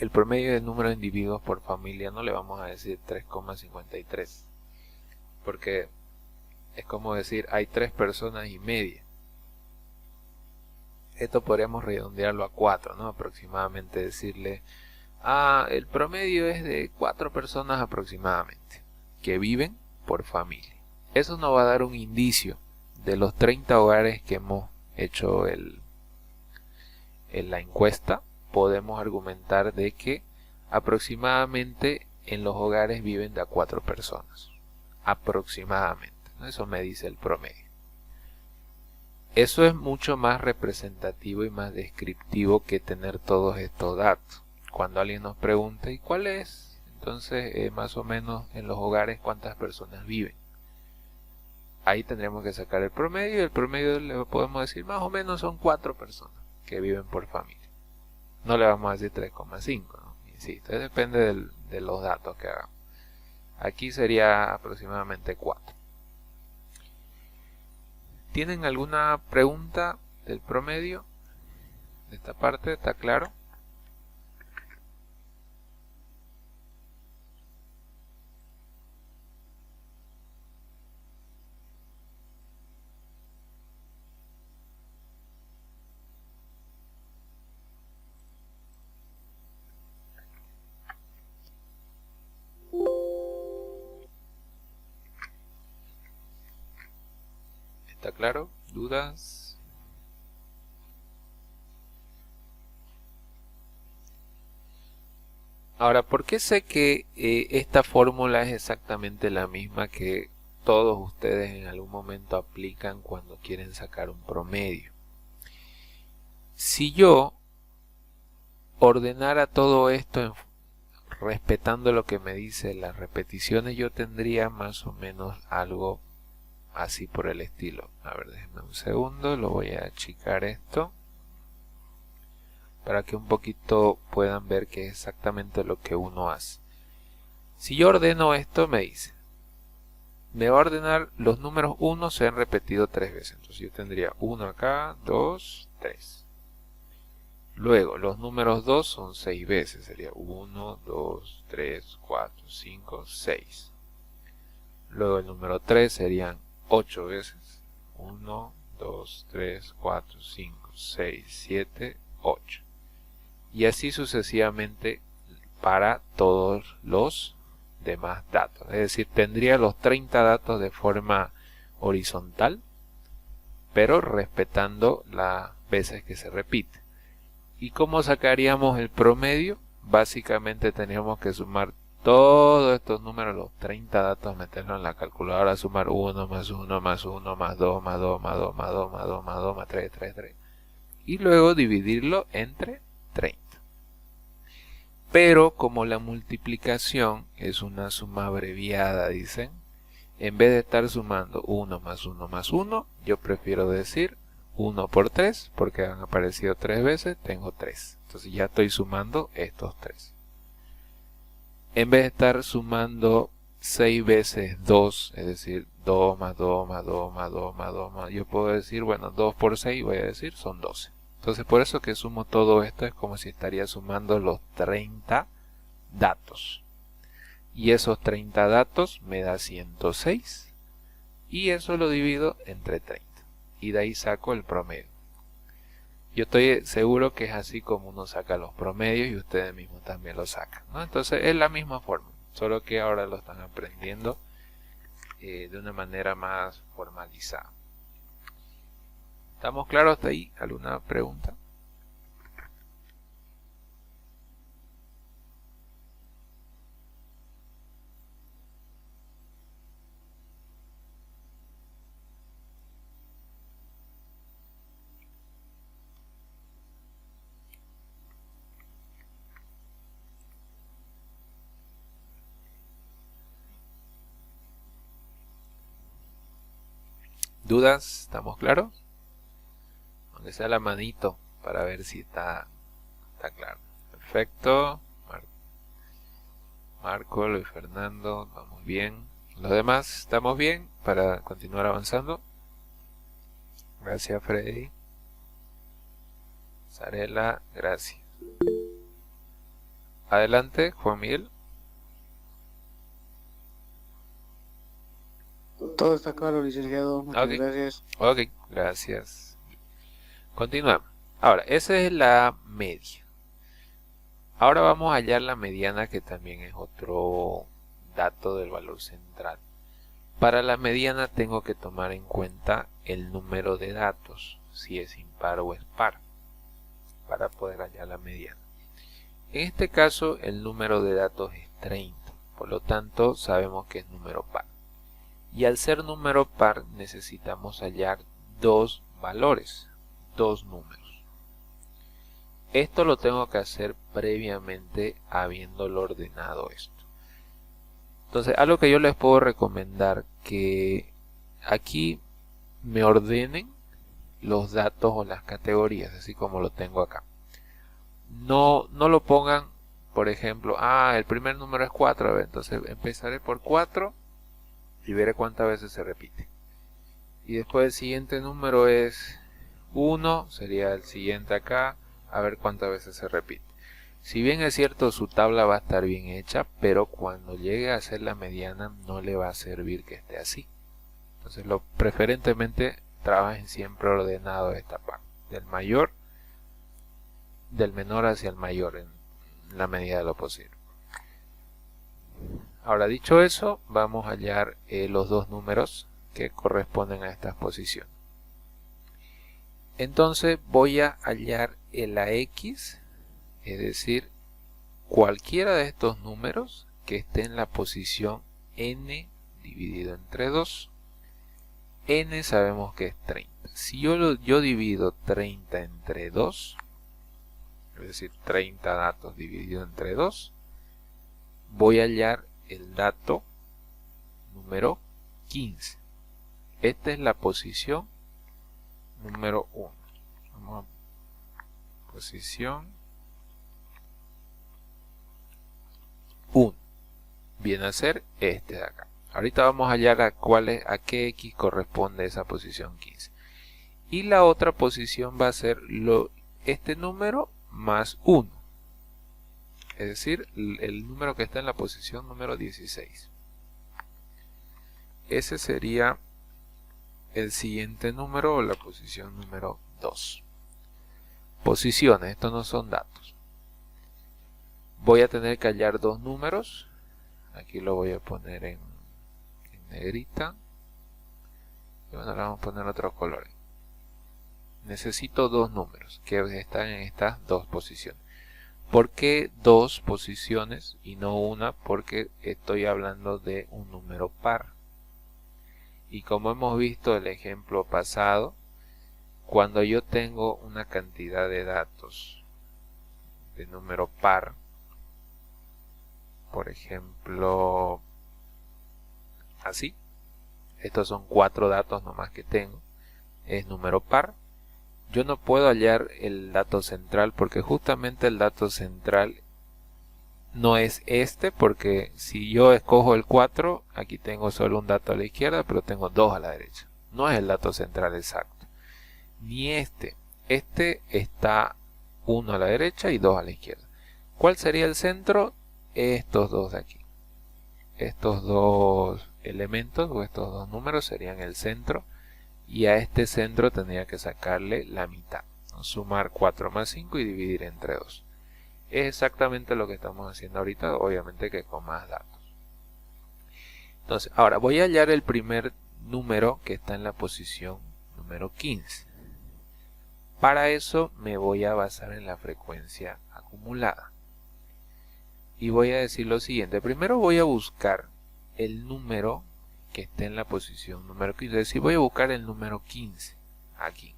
el promedio del número de individuos por familia, no le vamos a decir 3,53, porque es como decir hay 3 personas y media. Esto podríamos redondearlo a 4, ¿no? Aproximadamente decirle, el promedio es de 4 personas aproximadamente que viven por familia. Eso nos va a dar un indicio de los 30 hogares que hemos hecho en la encuesta. Podemos argumentar de que aproximadamente en los hogares viven de a 4 personas. Aproximadamente, ¿no? Eso me dice el promedio. Eso es mucho más representativo y más descriptivo que tener todos estos datos. Cuando alguien nos pregunta, ¿y cuál es? Entonces, más o menos en los hogares cuántas personas viven. Ahí tendremos que sacar el promedio, y el promedio le podemos decir más o menos son 4 personas que viven por familia. No le vamos a decir 3,5, ¿no? Insisto, depende de los datos que hagamos. Aquí sería aproximadamente 4. ¿Tienen alguna pregunta del promedio de esta parte? ¿Está claro? ¿Está claro? ¿Dudas? Ahora, ¿por qué sé que esta fórmula es exactamente la misma que todos ustedes en algún momento aplican cuando quieren sacar un promedio? Si yo ordenara todo esto respetando lo que me dice las repeticiones, yo tendría más o menos algo así por el estilo. A ver, déjenme un segundo, lo voy a achicar esto para que un poquito puedan ver que es exactamente lo que uno hace. Si yo ordeno esto, me dice, me va a ordenar los números 1 se han repetido 3 veces. Entonces yo tendría 1 acá, 2, 3. Luego los números 2 son 6 veces. Sería 1, 2, 3, 4, 5, 6. Luego el número 3 serían 8 veces. 1, 2, 3, 4, 5, 6, 7, 8. Y así sucesivamente para todos los demás datos. Es decir, tendría los 30 datos de forma horizontal, pero respetando las veces que se repite. ¿Y cómo sacaríamos el promedio? Básicamente teníamos que sumar todos estos números, los 30 datos, meterlos en la calculadora, sumar 1 más 1 más 1 más 2 más 2 más 2 más 2 más 2 más 2 más 3, 3, 3. Y luego dividirlo entre 30. Pero como la multiplicación es una suma abreviada, dicen, en vez de estar sumando 1 más 1 más 1, yo prefiero decir 1 por 3, porque han aparecido 3 veces, tengo 3. Entonces ya estoy sumando estos 3. En vez de estar sumando 6 veces 2, es decir, 2 más 2 más 2 más 2 más 2 más, yo puedo decir, bueno, 2 por 6 voy a decir, son 12. Entonces por eso que sumo todo esto es como si estaría sumando los 30 datos. Y esos 30 datos me da 106. Y eso lo divido entre 30. Y de ahí saco el promedio. Yo estoy seguro que es así como uno saca los promedios y ustedes mismos también lo sacan, ¿no? Entonces es la misma forma, solo que ahora lo están aprendiendo de una manera más formalizada. ¿Estamos claros hasta ahí? ¿Alguna pregunta? ¿Dudas? ¿Estamos claros? Aunque sea la manito para ver si está claro. Perfecto. Marco, Luis Fernando, vamos bien. Los demás, ¿estamos bien para continuar avanzando? Gracias, Freddy. Sarela, gracias. Adelante, Juan Miguel. Todo está claro, licenciado. Muchas gracias. Ok, gracias. Continuamos. Ahora, esa es la media. Ahora vamos a hallar la mediana, que también es otro dato del valor central. Para la mediana tengo que tomar en cuenta el número de datos, si es impar o es par, para poder hallar la mediana. En este caso el número de datos es 30, por lo tanto sabemos que es número par. Y al ser número par necesitamos hallar dos valores, dos números. Esto lo tengo que hacer previamente habiéndolo ordenado esto. Entonces, algo que yo les puedo recomendar, que aquí me ordenen los datos o las categorías, así como lo tengo acá. No lo pongan, por ejemplo, el primer número es 4, a ver, entonces empezaré por 4 y veré cuántas veces se repite. Y después el siguiente número es 1, sería el siguiente acá, a ver cuántas veces se repite. Si bien es cierto, su tabla va a estar bien hecha, pero cuando llegue a ser la mediana no le va a servir que esté así. Entonces, preferentemente trabajen siempre ordenado esta parte, del menor hacia el mayor en la medida de lo posible. Ahora, dicho eso, vamos a hallar los dos números que corresponden a estas posiciones. Entonces voy a hallar el AX, es decir, cualquiera de estos números que esté en la posición n dividido entre 2. N sabemos que es 30. Si yo divido 30 entre 2, es decir, 30 datos dividido entre 2, voy a hallar el dato número 15. Esta es la posición número 1. Vamos a posición 1. Viene a ser este de acá. Ahorita vamos a hallar a qué X corresponde esa posición 15. Y la otra posición va a ser este número más 1. Es decir, el número que está en la posición número 16. Ese sería el siguiente número o la posición número 2. Posiciones, estos no son datos. Voy a tener que hallar dos números. Aquí lo voy a poner en negrita. Y bueno, ahora vamos a poner otros colores. Necesito dos números que están en estas dos posiciones. ¿Por qué dos posiciones y no una? Porque estoy hablando de un número par. Y como hemos visto el ejemplo pasado, cuando yo tengo una cantidad de datos de número par, por ejemplo, así, estos son 4 datos nomás que tengo, es número par, yo no puedo hallar el dato central porque justamente el dato central no es este, porque si yo escojo el 4, aquí tengo solo un dato a la izquierda, pero tengo 2 a la derecha. No es el dato central exacto. Ni este. Este está 1 a la derecha y 2 a la izquierda. ¿Cuál sería el centro? Estos dos de aquí. Estos dos elementos o estos dos números serían el centro. Y a este centro tendría que sacarle la mitad, ¿no? Sumar 4 más 5 y dividir entre 2. Es exactamente lo que estamos haciendo ahorita, obviamente que con más datos. Entonces, ahora voy a hallar el primer número que está en la posición número 15. Para eso me voy a basar en la frecuencia acumulada. Y voy a decir lo siguiente. Primero voy a buscar el número que esté en la posición número 15. Es decir, voy a buscar el número 15 aquí.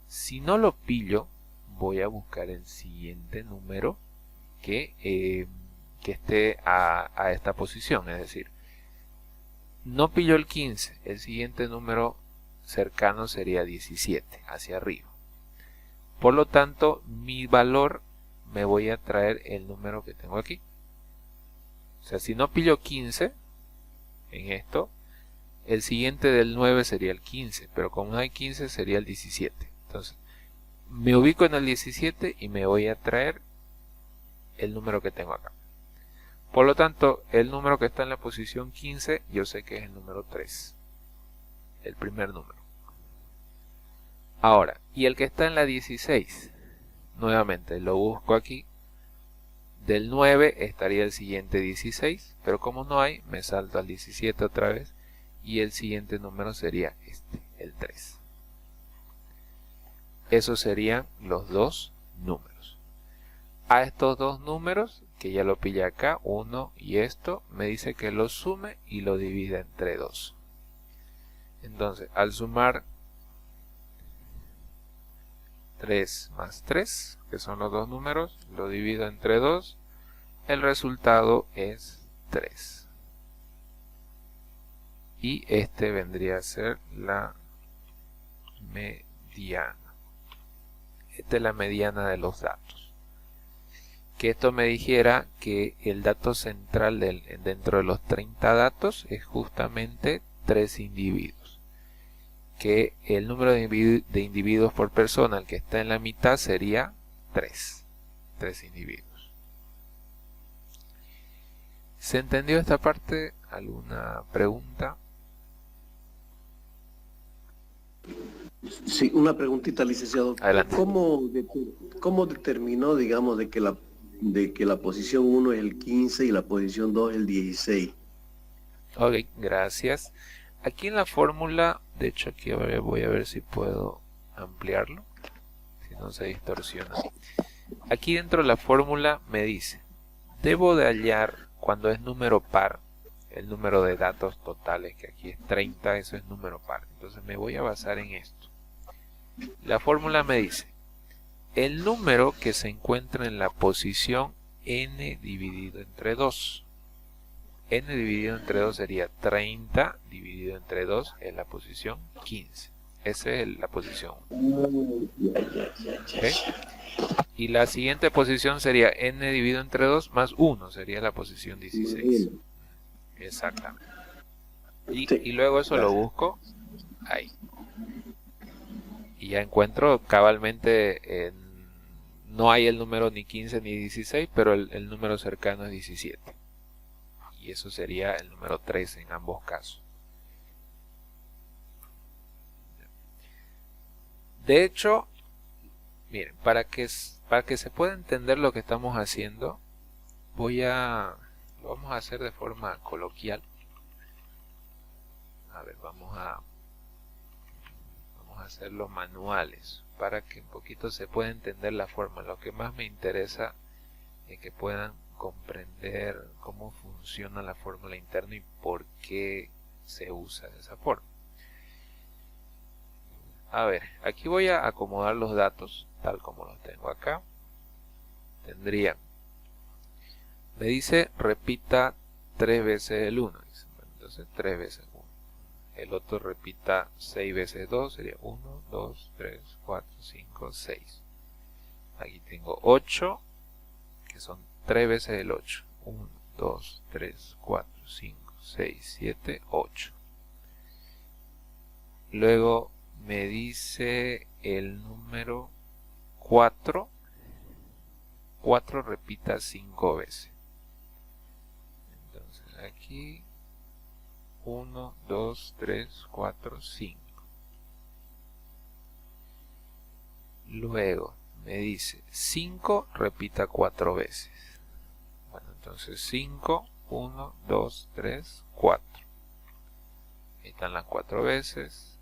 Si no lo pillo, voy a buscar el siguiente número que esté a esta posición. Es decir, no pillo el 15, el siguiente número cercano sería 17, hacia arriba. Por lo tanto, mi valor me voy a traer el número que tengo aquí. O sea, si no pillo 15 en esto, el siguiente del 9 sería el 15, pero como no hay 15 sería el 17. Entonces, me ubico en el 17 y me voy a traer el número que tengo acá. Por lo tanto, el número que está en la posición 15, yo sé que es el número 3. El primer número. Ahora, y el que está en la 16, nuevamente lo busco aquí. Del 9 estaría el siguiente 16, pero como no hay, me salto al 17 otra vez. Y el siguiente número sería este, el 3. Esos serían los dos números. A estos dos números, que ya lo pillé acá, 1 y esto, me dice que lo sume y lo divida entre 2. Entonces, al sumar 3 más 3, que son los dos números, lo divido entre 2, el resultado es 3. Y este vendría a ser la mediana. Esta es la mediana de los datos. Que esto me dijera que el dato central dentro de los 30 datos es justamente 3 individuos. Que el número de individuos por persona, el que está en la mitad, sería 3. 3 individuos. ¿Se entendió esta parte? ¿Alguna pregunta? Sí, una preguntita, licenciado. Adelante. ¿Cómo determinó, digamos, de que la posición 1 es el 15 y la posición 2 es el 16? Ok, gracias. Aquí en la fórmula, de hecho aquí voy a ver si puedo ampliarlo, si no se distorsiona. Aquí dentro de la fórmula me dice, debo de hallar cuando es número par, el número de datos totales, que aquí es 30, eso es número par. Entonces me voy a basar en esto. La fórmula me dice, el número que se encuentra en la posición n dividido entre 2. N dividido entre 2 sería 30 dividido entre 2 es la posición 15. Esa es la posición 1. ¿Okay? Y la siguiente posición sería n dividido entre 2 más 1, sería la posición 16. Exactamente. Y luego eso lo busco ahí. Y ya encuentro cabalmente, no hay el número ni 15 ni 16, pero el número cercano es 17. Y eso sería el número 3 en ambos casos. De hecho, miren, para que se pueda entender lo que estamos haciendo, lo vamos a hacer de forma coloquial. A ver, vamos a hacerlo manuales para que un poquito se pueda entender la forma. Lo que más me interesa es que puedan comprender cómo funciona la fórmula interna y por qué se usa de esa forma. A ver, aquí voy a acomodar los datos tal como los tengo acá. Tendría, me dice repita 3 veces el 1, entonces 3 veces 1. El otro repita 6 veces 2, sería 1, 2, 3, 4, 5, 6. Aquí tengo 8, que son 3 veces el 8. 1, 2, 3, 4, 5, 6, 7, 8. Luego me dice el número 4. 4 repita 5 veces. Entonces aquí 1, 2, 3, 4, 5. Luego me dice 5 repita 4 veces. Bueno, entonces 5, 1, 2, 3, 4. Ahí están las 4 veces.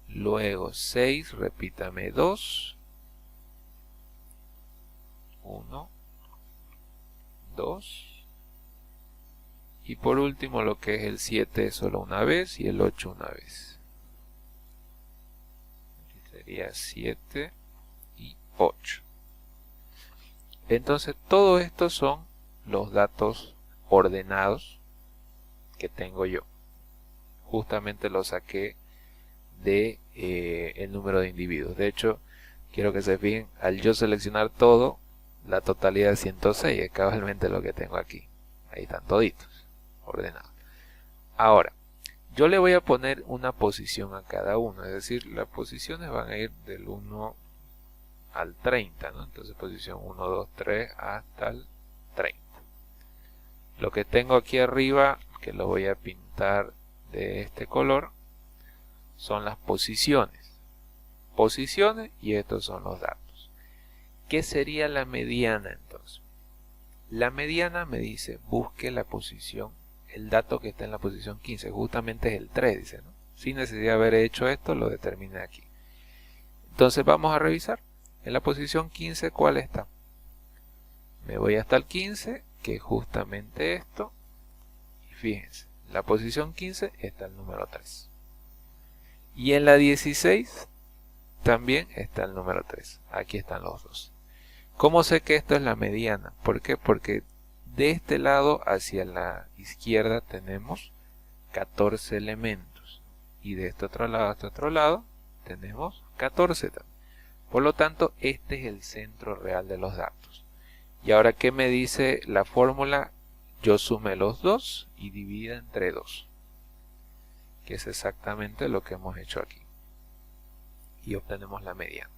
Luego 6 repítame 2. 1, 2. Y por último lo que es el 7 es solo una vez y el 8 una vez. Aquí sería 7 y 8. Entonces todo esto son los datos ordenados que tengo yo. Justamente lo saqué de el número de individuos. De hecho, quiero que se fijen, al yo seleccionar todo, la totalidad es 106, es cabalmente lo que tengo aquí. Ahí están toditos ordenados. Ahora, yo le voy a poner una posición a cada uno, es decir, las posiciones van a ir del 1 al 30, ¿no? Entonces posición 1, 2, 3 hasta el 30. Lo que tengo aquí arriba, que lo voy a pintar de este color, son las posiciones. Posiciones y estos son los datos. ¿Qué sería la mediana entonces? La mediana me dice, busque la posición, el dato que está en la posición 15, justamente es el 3, dice, ¿no? Sin necesidad de haber hecho esto, lo determiné aquí. Entonces vamos a revisar. En la posición 15, ¿cuál está? Me voy hasta el 15, que es justamente esto. Y fíjense, en la posición 15 está el número 3. Y en la 16 también está el número 3. Aquí están los dos. ¿Cómo sé que esto es la mediana? ¿Por qué? Porque de este lado hacia la izquierda tenemos 14 elementos. Y de este otro lado hasta otro lado tenemos 14 también. Por lo tanto, este es el centro real de los datos. Y ahora, ¿qué me dice la fórmula? Yo sume los dos y divida entre 2. Que es exactamente lo que hemos hecho aquí. Y obtenemos la mediana,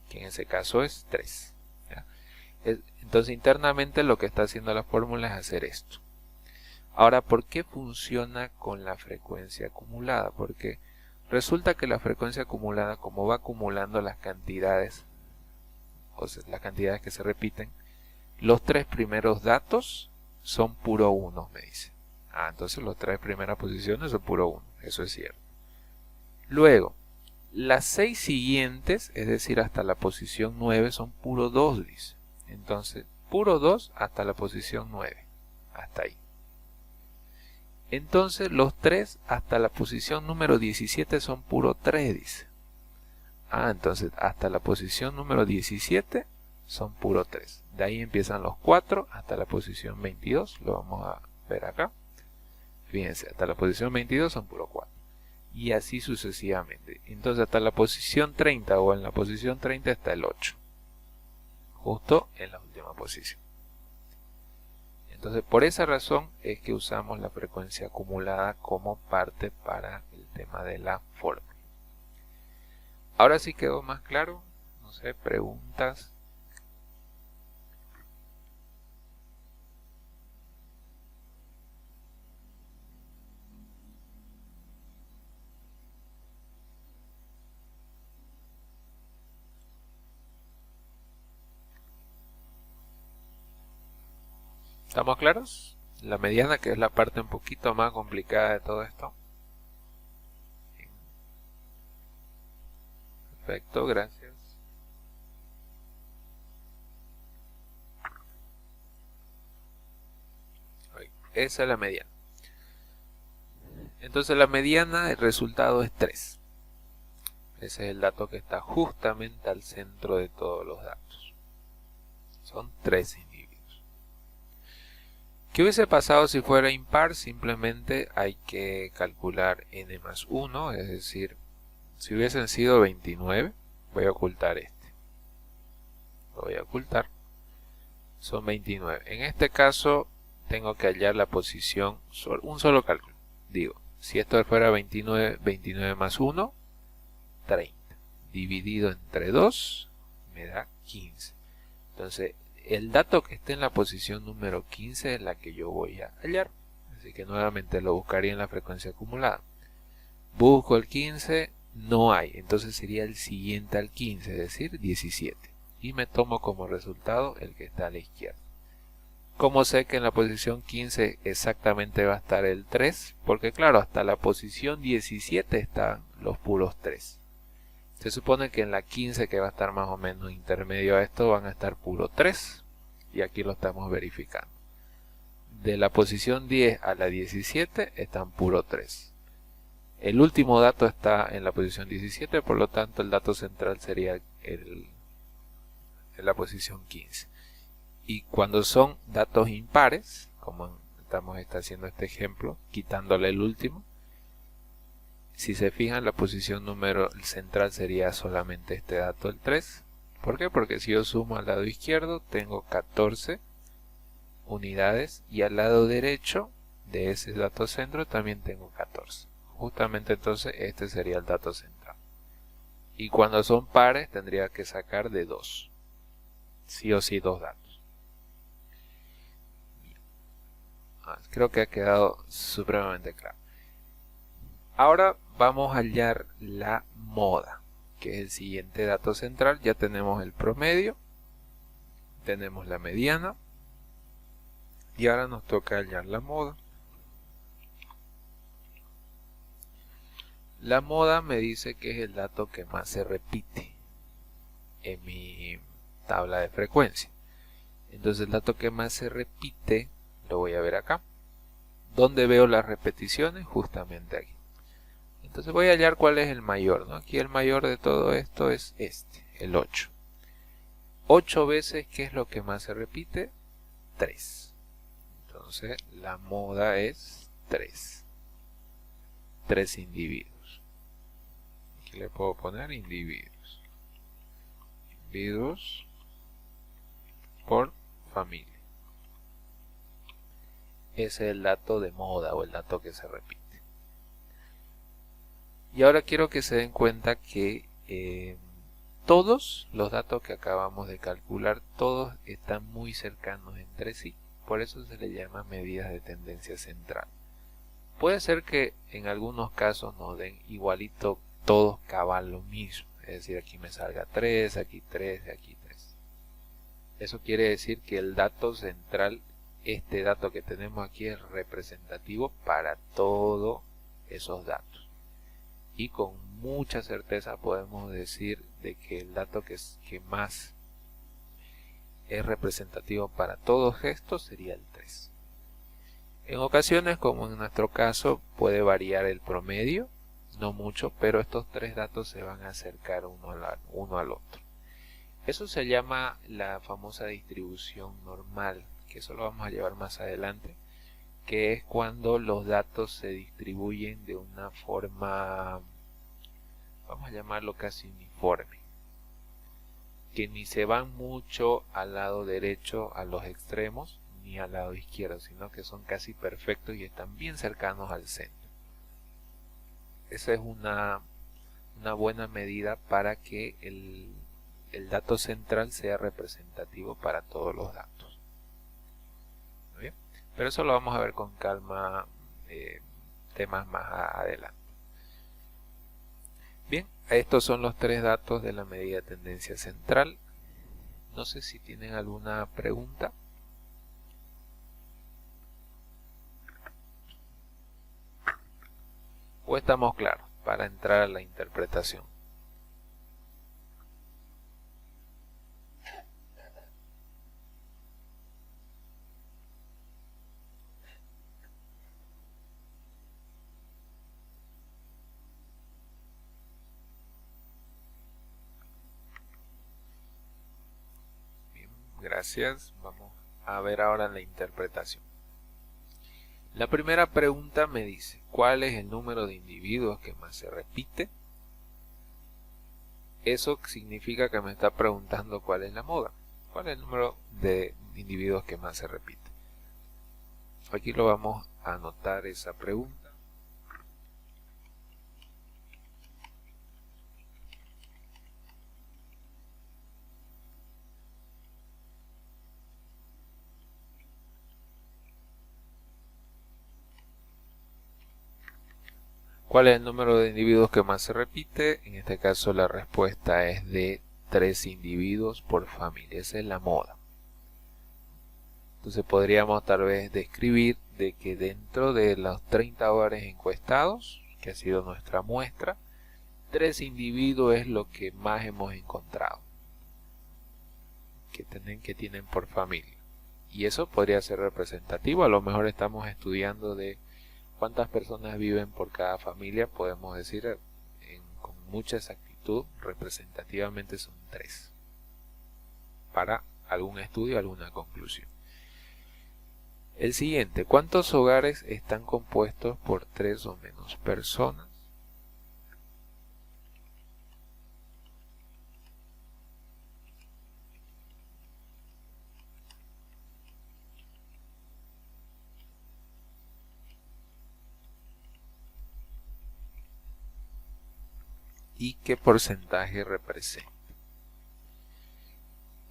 que en ese caso es 3. ¿Ya? Entonces internamente lo que está haciendo la fórmula es hacer esto. Ahora, ¿por qué funciona con la frecuencia acumulada? Porque resulta que la frecuencia acumulada, como va acumulando las cantidades, o sea, las cantidades que se repiten, los 3 primeros datos son puro 1, me dice. Entonces los 3 primeras posiciones son puro 1. Eso es cierto. Luego, las 6 siguientes, es decir, hasta la posición 9, son puro 2, dice. Entonces, puro 2 hasta la posición 9. Hasta ahí. Entonces, los 3 hasta la posición número 17 son puro 3, dice. Entonces, hasta la posición número 17 son puro 3. De ahí empiezan los 4 hasta la posición 22. Lo vamos a ver acá. Fíjense, hasta la posición 22 son puro 4. Y así sucesivamente. Entonces hasta la posición 30 o en la posición 30 está el 8. Justo en la última posición. Entonces por esa razón es que usamos la frecuencia acumulada como parte para el tema de la fórmula. Ahora sí quedó más claro. No sé, preguntas. ¿Estamos claros? La mediana, que es la parte un poquito más complicada de todo esto. Perfecto, gracias. Esa es la mediana. Entonces la mediana, el resultado es 3. Ese es el dato que está justamente al centro de todos los datos. Son 3 individuos. ¿Qué hubiese pasado si fuera impar? Simplemente hay que calcular n más 1, es decir, si hubiesen sido 29, voy a ocultar este. Lo voy a ocultar. Son 29. En este caso, tengo que hallar la posición, un solo cálculo. Digo, si esto fuera 29, 29 más 1, 30. Dividido entre 2, me da 15. Entonces, el dato que esté en la posición número 15 es la que yo voy a hallar. Así que nuevamente lo buscaría en la frecuencia acumulada. Busco el 15, no hay. Entonces sería el siguiente al 15, es decir, 17. Y me tomo como resultado el que está a la izquierda. ¿Cómo sé que en la posición 15 exactamente va a estar el 3? Porque claro, hasta la posición 17 están los puros 3. Se supone que en la 15, que va a estar más o menos intermedio a esto, van a estar puro 3. Y aquí lo estamos verificando. De la posición 10 a la 17 están puro 3. El último dato está en la posición 17, por lo tanto el dato central sería en la posición 15. Y cuando son datos impares, como estamos haciendo este ejemplo, quitándole el último, si se fijan, la posición número central sería solamente este dato, el 3. ¿Por qué? Porque si yo sumo al lado izquierdo, tengo 14 unidades y al lado derecho de ese dato centro también tengo 14. Justamente entonces este sería el dato central. Y cuando son pares tendría que sacar de 2. Sí o sí 2 datos. Creo que ha quedado supremamente claro. Ahora vamos a hallar la moda, que es el siguiente dato central. Ya tenemos el promedio, tenemos la mediana y ahora nos toca hallar la moda. La moda me dice que es el dato que más se repite en mi tabla de frecuencia. Entonces el dato que más se repite lo voy a ver acá. ¿Dónde veo las repeticiones? Justamente aquí. Entonces voy a hallar cuál es el mayor, ¿no? Aquí el mayor de todo esto es este, el 8. 8 veces, ¿qué es lo que más se repite? 3. Entonces la moda es 3. 3 individuos. Aquí le puedo poner individuos. Individuos por familia. Ese es el dato de moda o el dato que se repite. Y ahora quiero que se den cuenta que todos los datos que acabamos de calcular, todos están muy cercanos entre sí. Por eso se le llama medidas de tendencia central. Puede ser que en algunos casos nos den igualito todos cabal lo mismo. Es decir, aquí me salga 3, aquí 3, aquí 3. Eso quiere decir que el dato central este dato que tenemos aquí es representativo para todos esos datos. Y con mucha certeza podemos decir de que el dato que más es representativo para todos estos sería el 3. En ocasiones, como en nuestro caso, puede variar el promedio, no mucho, pero estos 3 datos se van a acercar uno al otro. Eso se llama la famosa distribución normal, que eso lo vamos a llevar más adelante, que es cuando los datos se distribuyen de una forma, vamos a llamarlo casi uniforme, que ni se van mucho al lado derecho a los extremos ni al lado izquierdo, sino que son casi perfectos y están bien cercanos al centro. Esa es una buena medida para que el dato central sea representativo para todos los datos. ¿Muy bien? Pero eso lo vamos a ver con calma, temas más adelante. Bien, estos son los 3 datos de la medida de tendencia central. No sé si tienen alguna pregunta. ¿O estamos claros para entrar a la interpretación? Gracias. Vamos a ver ahora la interpretación. La primera pregunta me dice, ¿cuál es el número de individuos que más se repite? Eso significa que me está preguntando cuál es la moda. ¿Cuál es el número de individuos que más se repite? Aquí lo vamos a anotar esa pregunta. ¿Cuál es el número de individuos que más se repite? En este caso la respuesta es de 3 individuos por familia. Esa es la moda. Entonces podríamos tal vez describir de que dentro de los 30 hogares encuestados, que ha sido nuestra muestra, 3 individuos es lo que más hemos encontrado que tienen por familia. Y eso podría ser representativo. A lo mejor estamos estudiando de cuántas personas viven por cada familia. Podemos decir con mucha exactitud, representativamente son 3. Para algún estudio, alguna conclusión. El siguiente, ¿cuántos hogares están compuestos por 3 o menos personas? ¿Y qué porcentaje representa?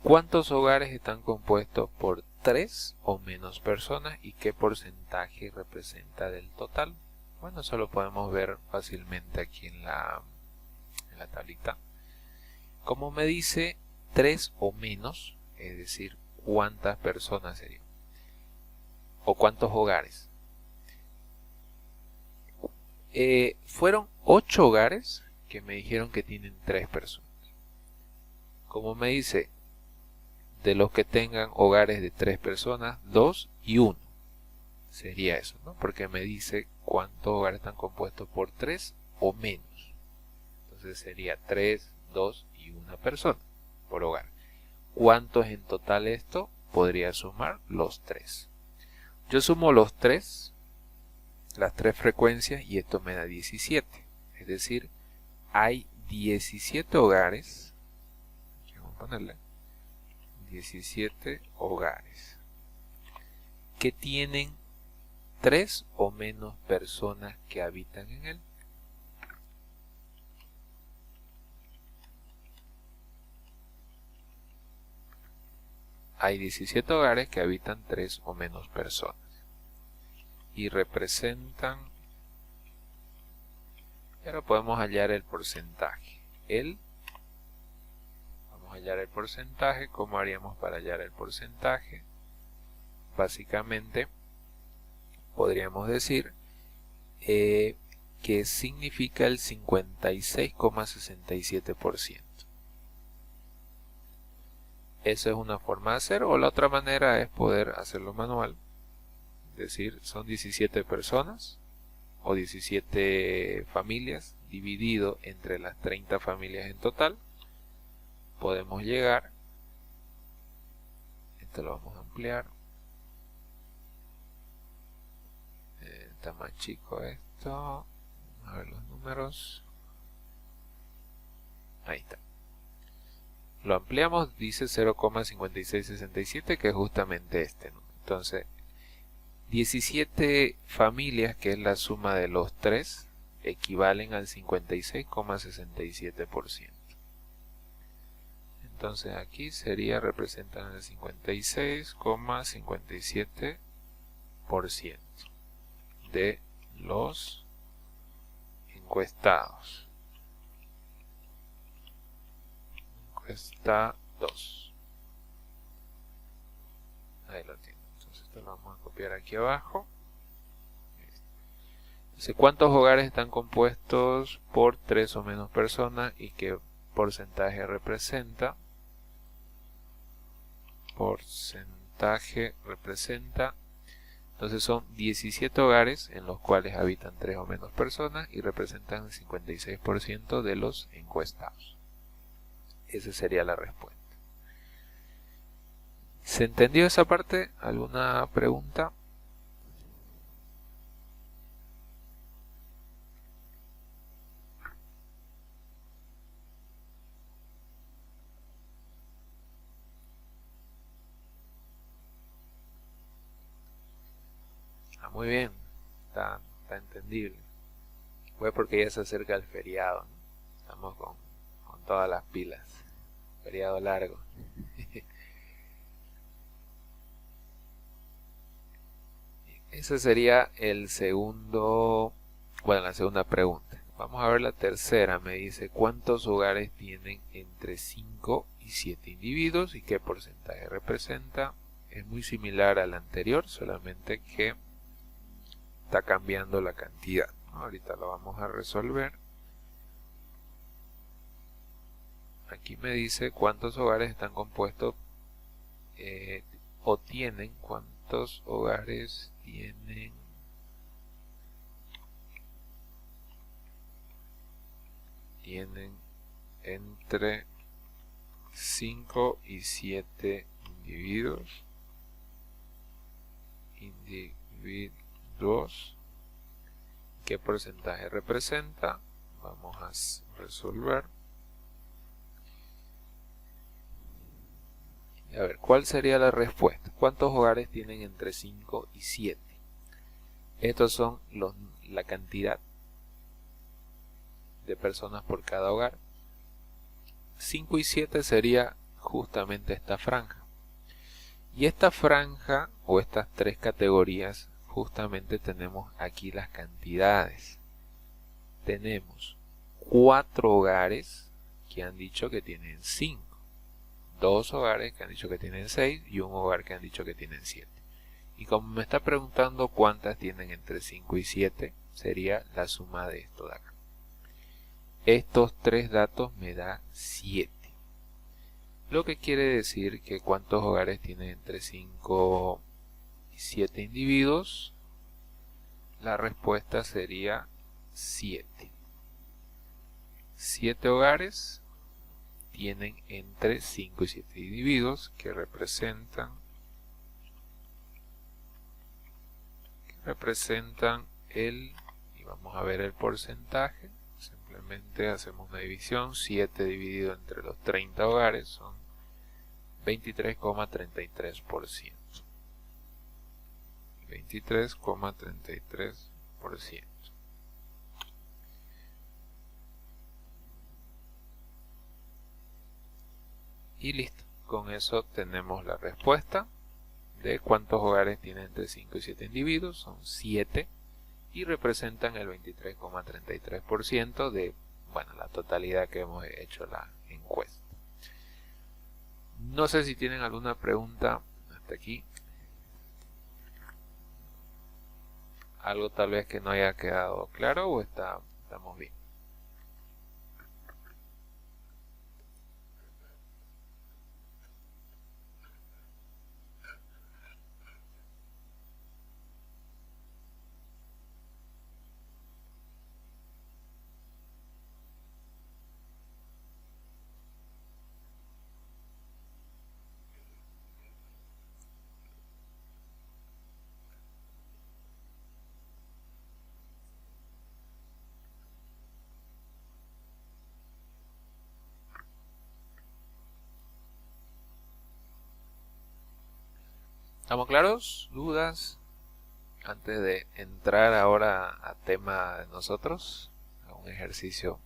¿Cuántos hogares están compuestos por 3 o menos personas y qué porcentaje representa del total? Bueno, eso lo podemos ver fácilmente aquí en la tablita. Como me dice 3 o menos, es decir, ¿cuántas personas serían? ¿O cuántos hogares? Fueron 8 hogares que me dijeron que tienen 3 personas. Como me dice, de los que tengan hogares de 3 personas, 2 y 1. Sería eso, ¿no? Porque me dice cuántos hogares están compuestos por 3 o menos. Entonces sería 3, 2 y 1 persona por hogar. ¿Cuántos en total esto? Podría sumar los 3. Yo sumo los 3, las 3 frecuencias, y esto me da 17. Es decir, hay 17 hogares. Vamos a ponerle 17 hogares que tienen 3 o menos personas que habitan en él. Hay 17 hogares que habitan 3 o menos personas y representan, y ahora podemos hallar el porcentaje. Vamos a hallar el porcentaje. ¿Cómo haríamos para hallar el porcentaje? básicamente podríamos decir que significa el 56,67%. Esa es una forma de hacer, o la otra manera es poder hacerlo manual. Es decir, son 17 personas o 17 familias dividido entre las 30 familias en total. Podemos llegar, esto lo vamos a ampliar, está más chico esto, vamos a ver los números, ahí está. Lo ampliamos, dice 0,5667, que es justamente este número. Entonces, 17 familias, que es la suma de los 3, equivalen al 56,67%. Entonces aquí sería, representan el 56,57% de los encuestados. Encuestados. Ahí lo tiene. Entonces esto lo vamos a copiar aquí abajo. Entonces, ¿cuántos hogares están compuestos por 3 o menos personas y qué porcentaje representa? Porcentaje representa, entonces son 17 hogares en los cuales habitan 3 o menos personas y representan el 56% de los encuestados. Esa sería la respuesta. ¿Se entendió esa parte? ¿Alguna pregunta? Muy bien, está entendible. Fue porque ya se acerca el feriado, ¿no? Estamos con todas las pilas. Feriado largo. Ese sería el segundo, bueno, la segunda pregunta. Vamos a ver la tercera. Me dice, ¿cuántos hogares tienen entre 5 y 7 individuos y qué porcentaje representa? Es muy similar al anterior, solamente que está cambiando la cantidad. Ahorita lo vamos a resolver. Aquí me dice cuántos hogares están compuestos o tienen, cuántos hogares tienen entre 5 y 7 individuos. ¿Qué porcentaje representa? Vamos a resolver. A ver, ¿cuál sería la respuesta? ¿Cuántos hogares tienen entre 5 y 7? Estos son la cantidad de personas por cada hogar. 5 y 7 sería justamente esta franja. Y esta franja o estas tres categorías, justamente tenemos aquí las cantidades. Tenemos 4 hogares que han dicho que tienen 5. 2 hogares que han dicho que tienen 6 y un hogar que han dicho que tienen 7. Y como me está preguntando cuántas tienen entre 5 y 7, sería la suma de esto de acá. Estos tres datos me da 7. Lo que quiere decir que cuántos hogares tienen entre 5 y 7 individuos. La respuesta sería 7. 7 hogares tienen entre 5 y 7 individuos que representan y vamos a ver el porcentaje. Simplemente hacemos una división. 7 dividido entre los 30 hogares son 23,33%. 23,33%. Y listo. Con eso tenemos la respuesta de cuántos hogares tienen entre 5 y 7 individuos. Son 7 y representan el 23,33% de, bueno, la totalidad que hemos hecho la encuesta. No sé si tienen alguna pregunta hasta aquí. algo tal vez que no haya quedado claro o estamos bien. ¿Estamos claros? ¿Dudas? Antes de entrar ahora a tema de nosotros, a un ejercicio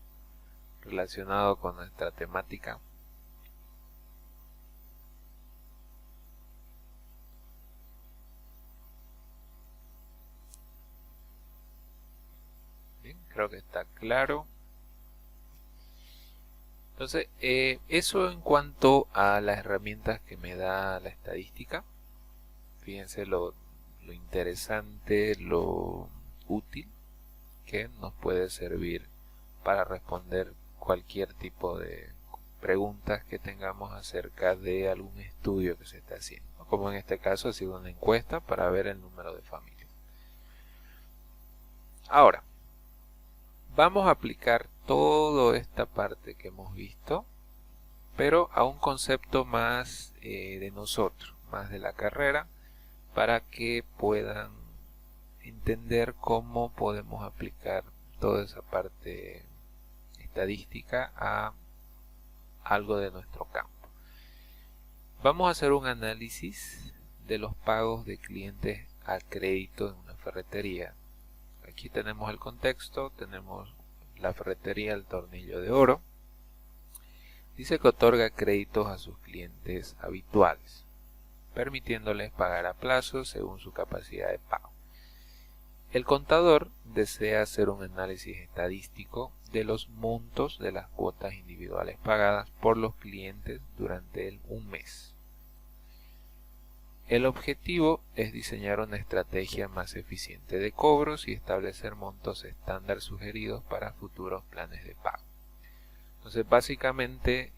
relacionado con nuestra temática. Bien, creo que está claro. Entonces, eso en cuanto a las herramientas que me da la estadística. Fíjense lo interesante, lo útil que nos puede servir para responder cualquier tipo de preguntas que tengamos acerca de algún estudio que se está haciendo. Como en este caso ha sido una encuesta para ver el número de familias. Ahora, vamos a aplicar toda esta parte que hemos visto, pero a un concepto más de nosotros, más de la carrera, para que puedan entender cómo podemos aplicar toda esa parte estadística a algo de nuestro campo. Vamos a hacer un análisis de los pagos de clientes a crédito en una ferretería. Aquí tenemos el contexto, tenemos la ferretería El Tornillo de Oro. Dice que otorga créditos a sus clientes habituales, permitiéndoles pagar a plazo según su capacidad de pago. El contador desea hacer un análisis estadístico de los montos de las cuotas individuales pagadas por los clientes durante un mes. El objetivo es diseñar una estrategia más eficiente de cobros y establecer montos estándar sugeridos para futuros planes de pago. Entonces, básicamente,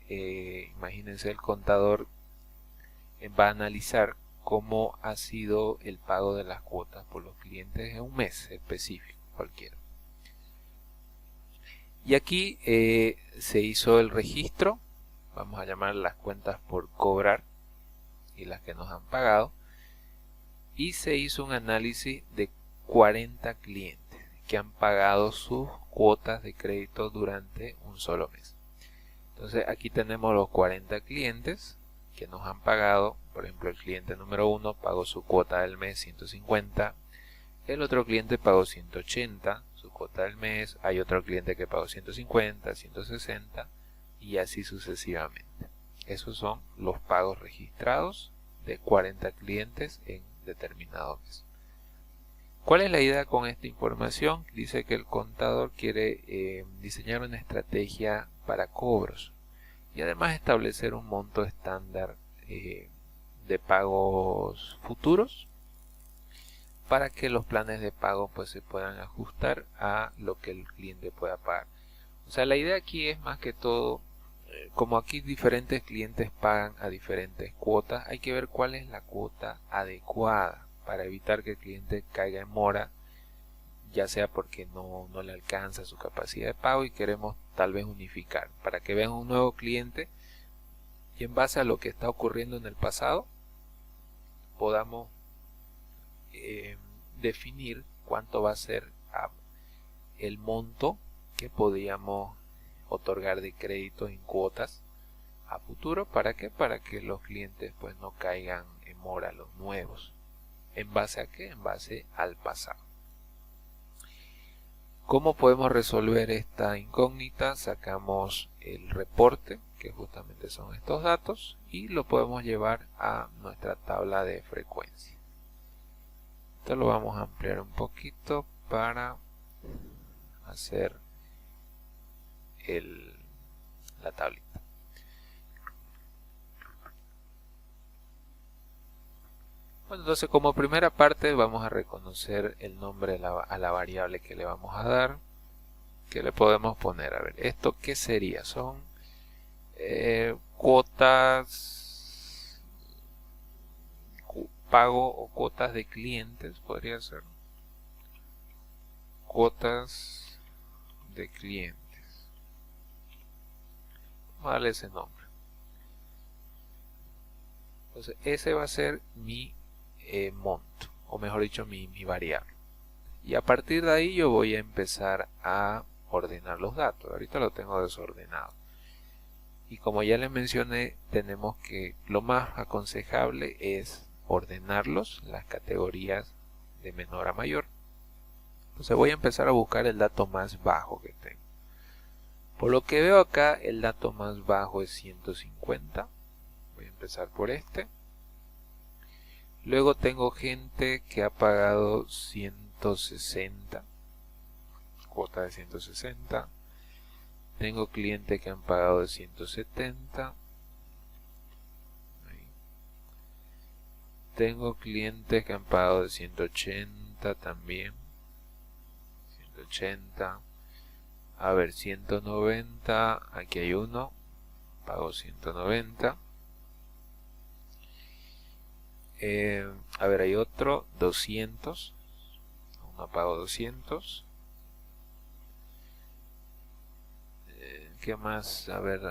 imagínense, el contador va a analizar cómo ha sido el pago de las cuotas por los clientes en un mes específico, cualquiera. Y aquí se hizo el registro, vamos a llamar las cuentas por cobrar y las que nos han pagado, y se hizo un análisis de 40 clientes que han pagado sus cuotas de crédito durante un solo mes. Entonces aquí tenemos los 40 clientes que nos han pagado. Por ejemplo, el cliente número 1 pagó su cuota del mes 150, el otro cliente pagó 180 su cuota del mes, hay otro cliente que pagó 150, 160 y así sucesivamente. Esos son los pagos registrados de 40 clientes en determinado mes. ¿Cuál es la idea con esta información? Dice que el contador quiere diseñar una estrategia para cobros y además establecer un monto estándar de pagos futuros para que los planes de pago pues se puedan ajustar a lo que el cliente pueda pagar. O sea, la idea aquí es más que todo, como aquí diferentes clientes pagan a diferentes cuotas, hay que ver cuál es la cuota adecuada para evitar que el cliente caiga en mora, ya sea porque no le alcanza su capacidad de pago y queremos tal vez unificar, para que vean un nuevo cliente y en base a lo que está ocurriendo en el pasado podamos definir cuánto va a ser el monto que podríamos otorgar de crédito en cuotas a futuro. ¿Para qué? Para que los clientes pues no caigan en mora, los nuevos. ¿En base a qué? En base al pasado. ¿Cómo podemos resolver esta incógnita? Sacamos el reporte, que justamente son estos datos, y lo podemos llevar a nuestra tabla de frecuencia. Esto lo vamos a ampliar un poquito para hacer la tablita. Bueno, entonces como primera parte vamos a reconocer el nombre a la variable que le vamos a dar. ¿Qué le podemos poner? A ver, ¿esto qué sería? Son cuotas, pago o cuotas de clientes, podría ser. Cuotas de clientes. Vamos a darle ese nombre. Entonces, ese va a ser mi monto, o mejor dicho, mi variable. Y a partir de ahí yo voy a empezar a ordenar los datos. Ahorita lo tengo desordenado. Y como ya les mencioné, tenemos que lo más aconsejable es ordenarlos, las categorías de menor a mayor. Entonces voy a empezar a buscar el dato más bajo que tengo. Por lo que veo acá, el dato más bajo es 150. Voy a empezar por este. Luego tengo gente que ha pagado 160. Cuota de 160. Tengo clientes que han pagado de 170. Ahí. Tengo clientes que han pagado de 180 también. 180. A ver, 190. Aquí hay uno. Pago 190. A ver, hay otro. 200. Uno pago 200. ¿Qué más? A ver,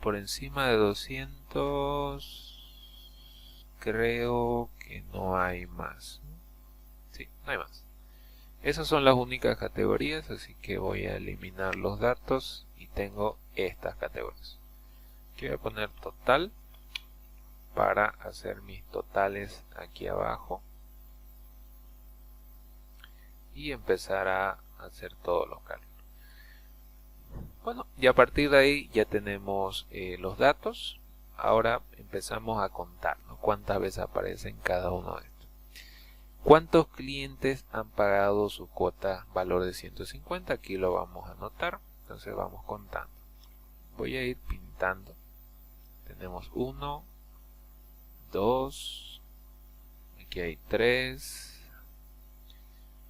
por encima de 200 creo que no hay más. Sí, no hay más. Esas son las únicas categorías, así que voy a eliminar los datos y tengo estas categorías. Aquí voy a poner total para hacer mis totales aquí abajo y empezar a hacer todos los cálculos. Bueno, y a partir de ahí ya tenemos los datos. Ahora empezamos a contar, ¿no? Cuántas veces aparecen cada uno de estos. ¿Cuántos clientes han pagado su cuota valor de 150? Aquí lo vamos a anotar. Entonces vamos contando. Voy a ir pintando. Tenemos 1, 2, aquí hay 3,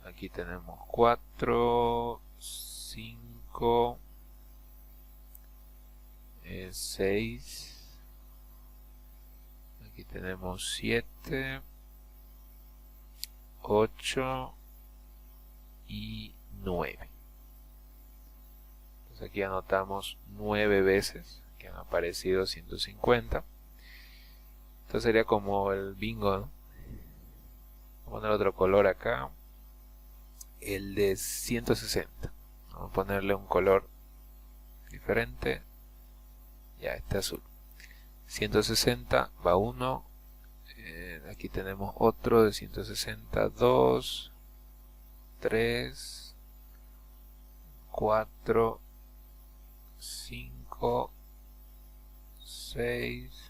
aquí tenemos 4, 5, 6, aquí tenemos 7, 8 y 9. Entonces aquí anotamos 9 veces que han aparecido 150. Entonces sería como el bingo, ¿no? Vamos a poner otro color acá. El de 160. Vamos a ponerle un color diferente. Ya, este azul. 160 va 1. Aquí tenemos otro de 160. 2, 3, 4, 5, 6,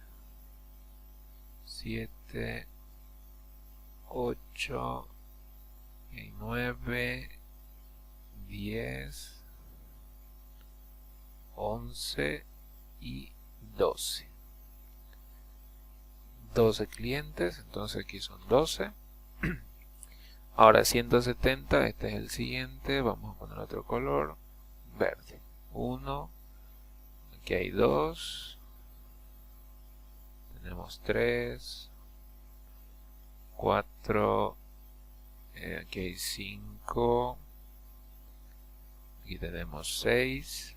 7, 8, 9, 10, 11 y 12. 12 clientes, entonces aquí son 12. Ahora 170, este es el siguiente, vamos a poner otro color, verde. 1, aquí hay 2, tenemos 3, 4, aquí hay 5, aquí tenemos 6,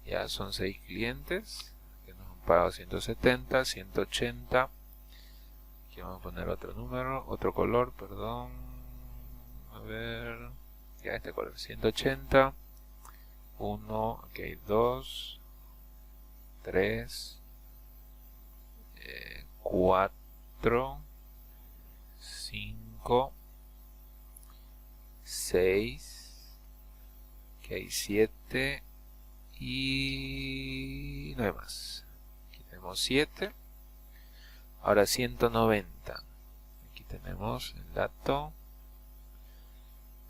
ya son 6 clientes que nos han pagado 170, 180. Aquí vamos a poner otro número, otro color, perdón. A ver, ya este color, 180. 1, aquí hay 2, 3, 4, 5, 6, aquí hay 7 y no hay más. Aquí tenemos 7. Ahora 190. Aquí tenemos el dato.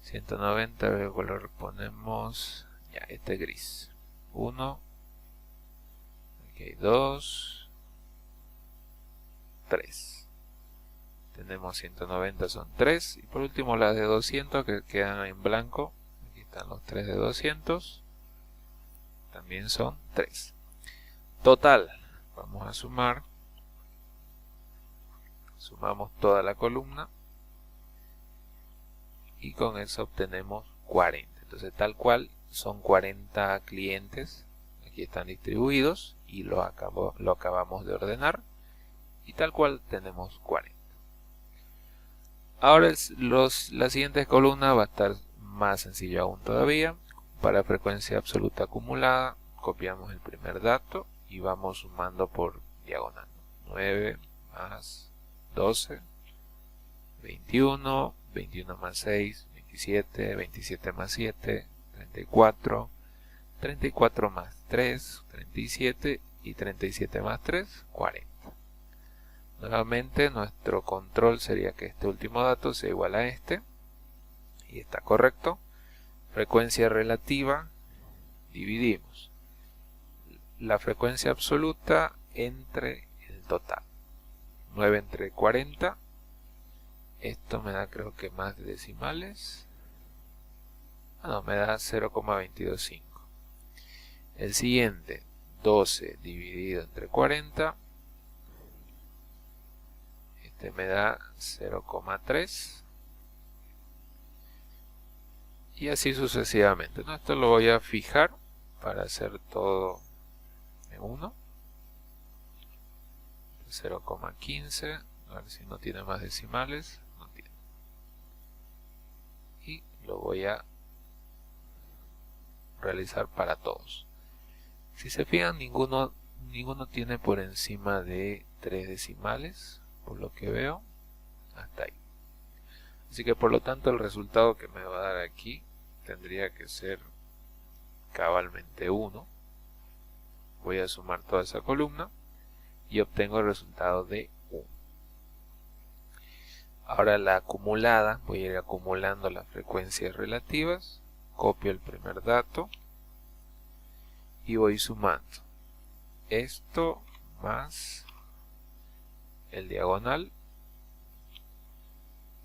190, el color ponemos ya este gris. 1. Aquí hay 2, 3. Tenemos 190 son 3. Y por último las de 200 que quedan en blanco. Aquí están los 3 de 200. También son 3. Total. Vamos a sumar. Sumamos toda la columna. Y con eso obtenemos 40. Entonces tal cual son 40 clientes. Aquí están distribuidos. Y lo acabamos de ordenar. Y tal cual tenemos 40. Ahora la siguiente columna va a estar más sencillo aún todavía. Para frecuencia absoluta acumulada, copiamos el primer dato y vamos sumando por diagonal. 9 más 12, 21, 21 más 6, 27, 27 más 7, 34, 34 más 3, 37 y 37 más 3, 40. Nuevamente nuestro control sería que este último dato sea igual a este. Y está correcto. Frecuencia relativa. Dividimos la frecuencia absoluta entre el total. 9 entre 40. Esto me da creo que más de decimales. No, me da 0,225. El siguiente. 12 dividido entre 40. Este me da 0,3 y así sucesivamente, ¿no? Esto lo voy a fijar para hacer todo en 1. 0,15, a ver si no tiene más decimales. No tiene. Y lo voy a realizar para todos. Si se fijan, ninguno tiene por encima de 3 decimales. Por lo que veo, hasta ahí. Así que por lo tanto el resultado que me va a dar aquí tendría que ser cabalmente 1. Voy a sumar toda esa columna y obtengo el resultado de 1. Ahora la acumulada, voy a ir acumulando las frecuencias relativas. Copio el primer dato y voy sumando esto más el diagonal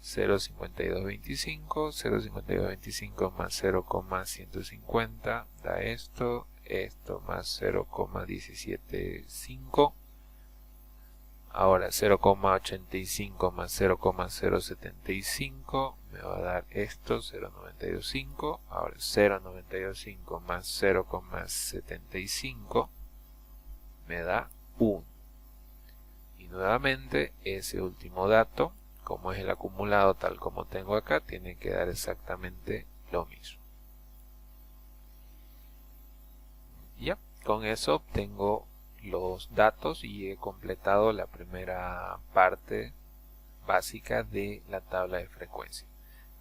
0,5225, 0,5225 más 0,150 da esto más 0,175. Ahora 0,85 más 0,075 me va a dar esto 0,925. Ahora 0,925 más 0,75 me da 1. Y nuevamente ese último dato, como es el acumulado tal como tengo acá, tiene que dar exactamente lo mismo. Ya, con eso obtengo los datos y he completado la primera parte básica de la tabla de frecuencia.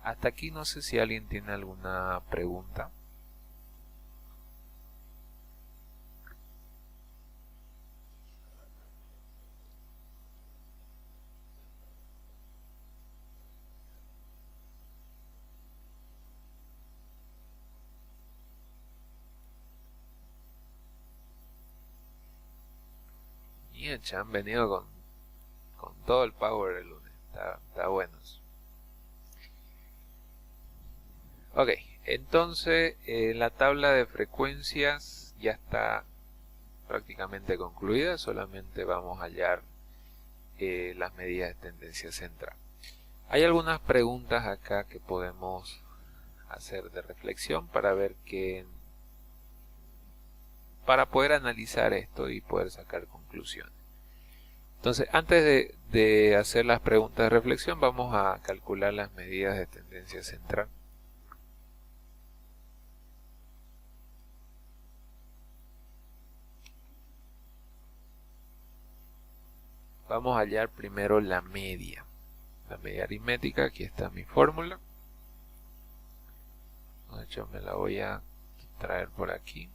Hasta aquí no sé si alguien tiene alguna pregunta. Y han venido con todo el power el lunes. Está bueno. Ok, entonces la tabla de frecuencias ya está prácticamente concluida. Solamente vamos a hallar las medidas de tendencia central. Hay algunas preguntas acá que podemos hacer de reflexión para ver para poder analizar esto y poder sacar conclusiones. Entonces, antes de hacer las preguntas de reflexión, vamos a calcular las medidas de tendencia central. Vamos a hallar primero la media aritmética. Aquí está mi fórmula. De hecho, me la voy a traer por aquí.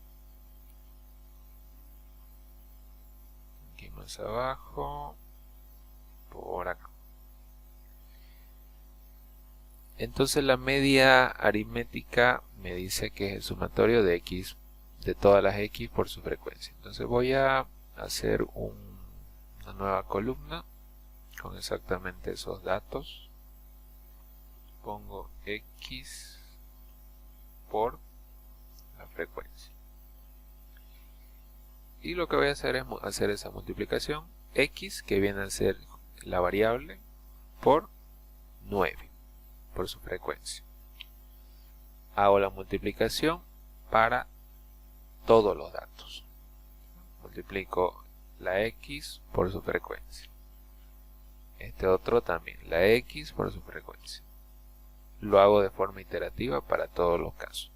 Aquí más abajo. Por acá. Entonces la media aritmética me dice que es el sumatorio de x, de todas las x por su frecuencia. Entonces voy a hacer una nueva columna con exactamente esos datos. Pongo X por la frecuencia. Y lo que voy a hacer es hacer esa multiplicación. X, que viene a ser la variable, por 9, por su frecuencia. Hago la multiplicación para todos los datos. Multiplico la X por su frecuencia. Este otro también, la X por su frecuencia. Lo hago de forma iterativa para todos los casos.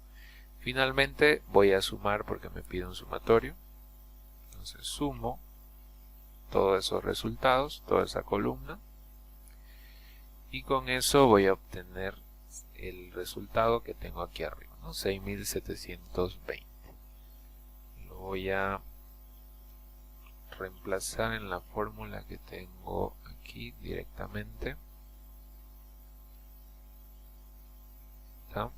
Finalmente voy a sumar porque me pide un sumatorio. Entonces sumo todos esos resultados, toda esa columna. Y con eso voy a obtener el resultado que tengo aquí arriba, ¿no? 6720. Lo voy a reemplazar en la fórmula que tengo aquí directamente. ¿Está?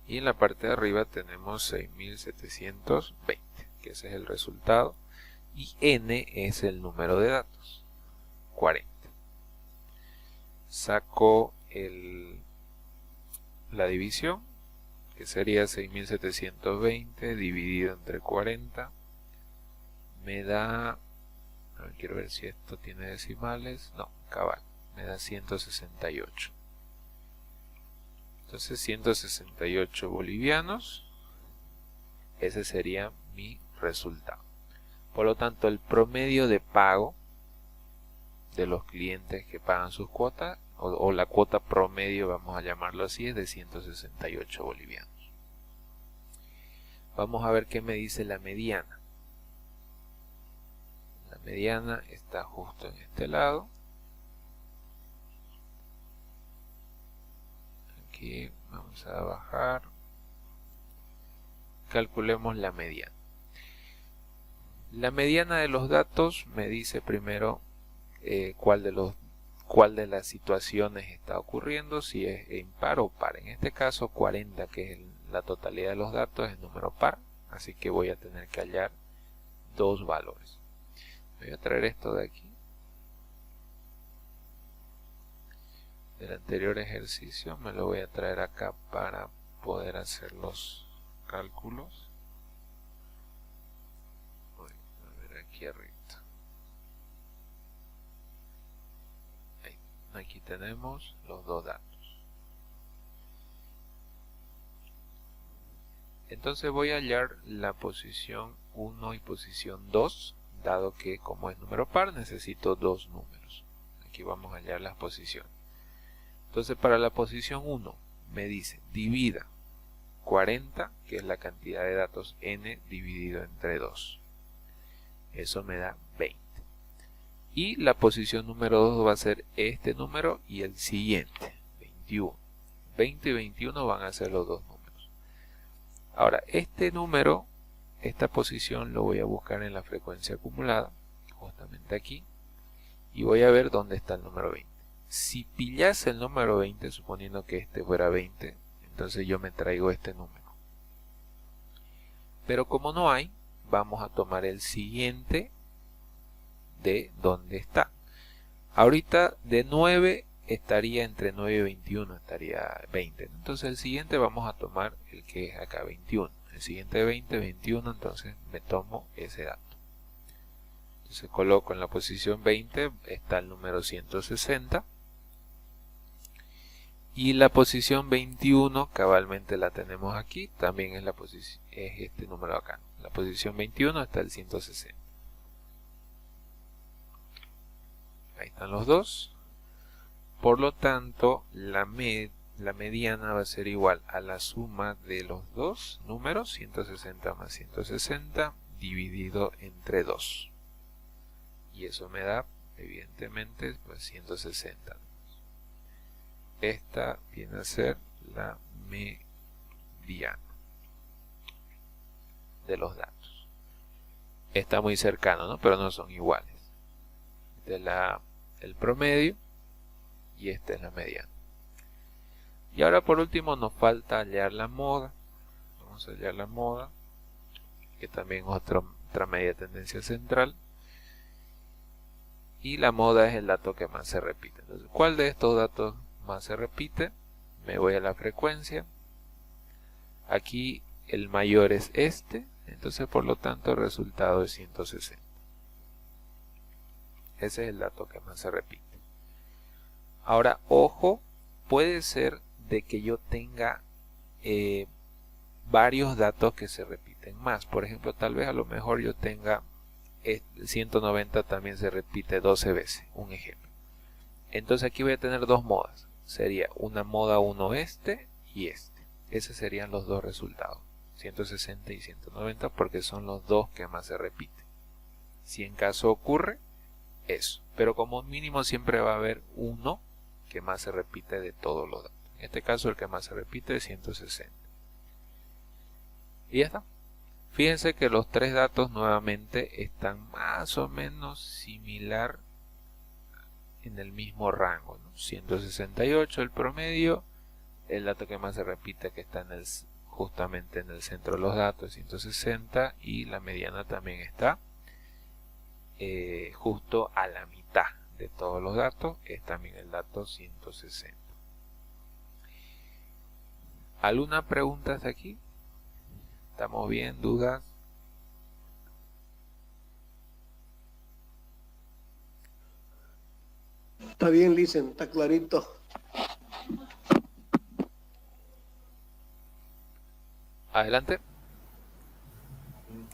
Y en la parte de arriba tenemos 6720, que ese es el resultado, y n es el número de datos, 40. Saco la división, que sería 6720 dividido entre 40, me da, a ver, quiero ver si esto tiene decimales, no, cabal, me da 168. Entonces 168 bolivianos, ese sería mi resultado. Por lo tanto, el promedio de pago de los clientes que pagan sus cuotas, o la cuota promedio, vamos a llamarlo así, es de 168 bolivianos. Vamos a ver qué me dice la mediana. La mediana está justo en este lado. Aquí vamos a bajar. Calculemos la mediana. La mediana de los datos me dice primero cuál de las situaciones está ocurriendo, si es impar o par. En este caso 40, que es la totalidad de los datos, es número par, así que voy a tener que hallar dos valores. Voy a traer esto de aquí, del anterior ejercicio, me lo voy a traer acá para poder hacer los cálculos. Voy a ver aquí arriba. Aquí tenemos los dos datos. Entonces voy a hallar la posición 1 y posición 2, dado que como es número par necesito dos números. Aquí vamos a hallar las posiciones. Entonces para la posición 1 me dice divida 40, que es la cantidad de datos n dividido entre 2. Eso me da 20. Y la posición número 2 va a ser este número y el siguiente, 21. 20 y 21 van a ser los dos números. Ahora, este número, esta posición lo voy a buscar en la frecuencia acumulada, justamente aquí, y voy a ver dónde está el número 20. Si pillase el número 20, suponiendo que este fuera 20, entonces yo me traigo este número. Pero como no hay, vamos a tomar el siguiente de dónde está. Ahorita de 9 estaría entre 9 y 21, estaría 20. Entonces el siguiente vamos a tomar el que es acá 21. El siguiente de 20, 21, entonces me tomo ese dato. Entonces coloco en la posición 20, está el número 160. Y la posición 21 cabalmente la tenemos aquí, también es este número acá. La posición 21 está el 160. Ahí están los dos. Por lo tanto, la mediana va a ser igual a la suma de los dos números, 160 más 160, dividido entre 2. Y eso me da, evidentemente, pues 160. Esta viene a ser la mediana de los datos. Está muy cercano, ¿no? Pero no son iguales. Este es el promedio y esta es la mediana. Y ahora por último nos falta hallar la moda. Vamos a hallar la moda, que también es otra media tendencia central. y la moda es el dato que más se repite. Entonces, ¿cuál de estos datos más se repite? Me voy a la frecuencia. Aquí el mayor es este, entonces por lo tanto el resultado es 160. Ese es el dato que más se repite. Ahora, ojo, puede ser de que yo tenga varios datos que se repiten más. Por ejemplo, tal vez a lo mejor yo tenga 190 también se repite 12 veces, un ejemplo. Entonces aquí voy a tener dos modas. Sería una moda 1 este y este. Esos serían los dos resultados, 160 y 190, porque son los dos que más se repiten. Si en caso ocurre, eso. Pero como mínimo siempre va a haber uno que más se repite de todos los datos. En este caso el que más se repite es 160. Y ya está. Fíjense que los tres datos nuevamente están más o menos similar en el mismo rango, ¿no? 168 el promedio, el dato que más se repite que está justamente en el centro de los datos, 160, y la mediana también está justo a la mitad de todos los datos, es también el dato 160. ¿Alguna pregunta hasta aquí? ¿Estamos bien? ¿Dudas? Está bien, Listen, está clarito. Adelante.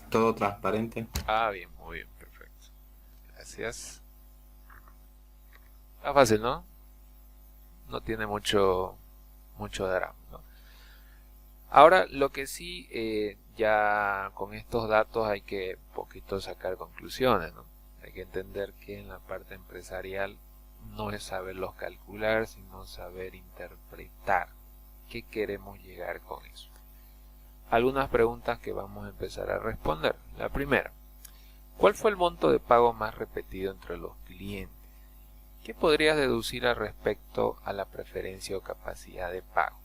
Todo transparente. Ah, bien, muy bien, perfecto. Gracias. Está fácil, ¿no? No tiene mucho drama, ¿no? Ahora, lo que sí, ya con estos datos hay que poquito sacar conclusiones, ¿no? Hay que entender que en la parte empresarial no es saberlos calcular, sino saber interpretar qué queremos llegar con eso. Algunas preguntas que vamos a empezar a responder. La primera, ¿cuál fue el monto de pago más repetido entre los clientes? ¿Qué podrías deducir al respecto a la preferencia o capacidad de pago?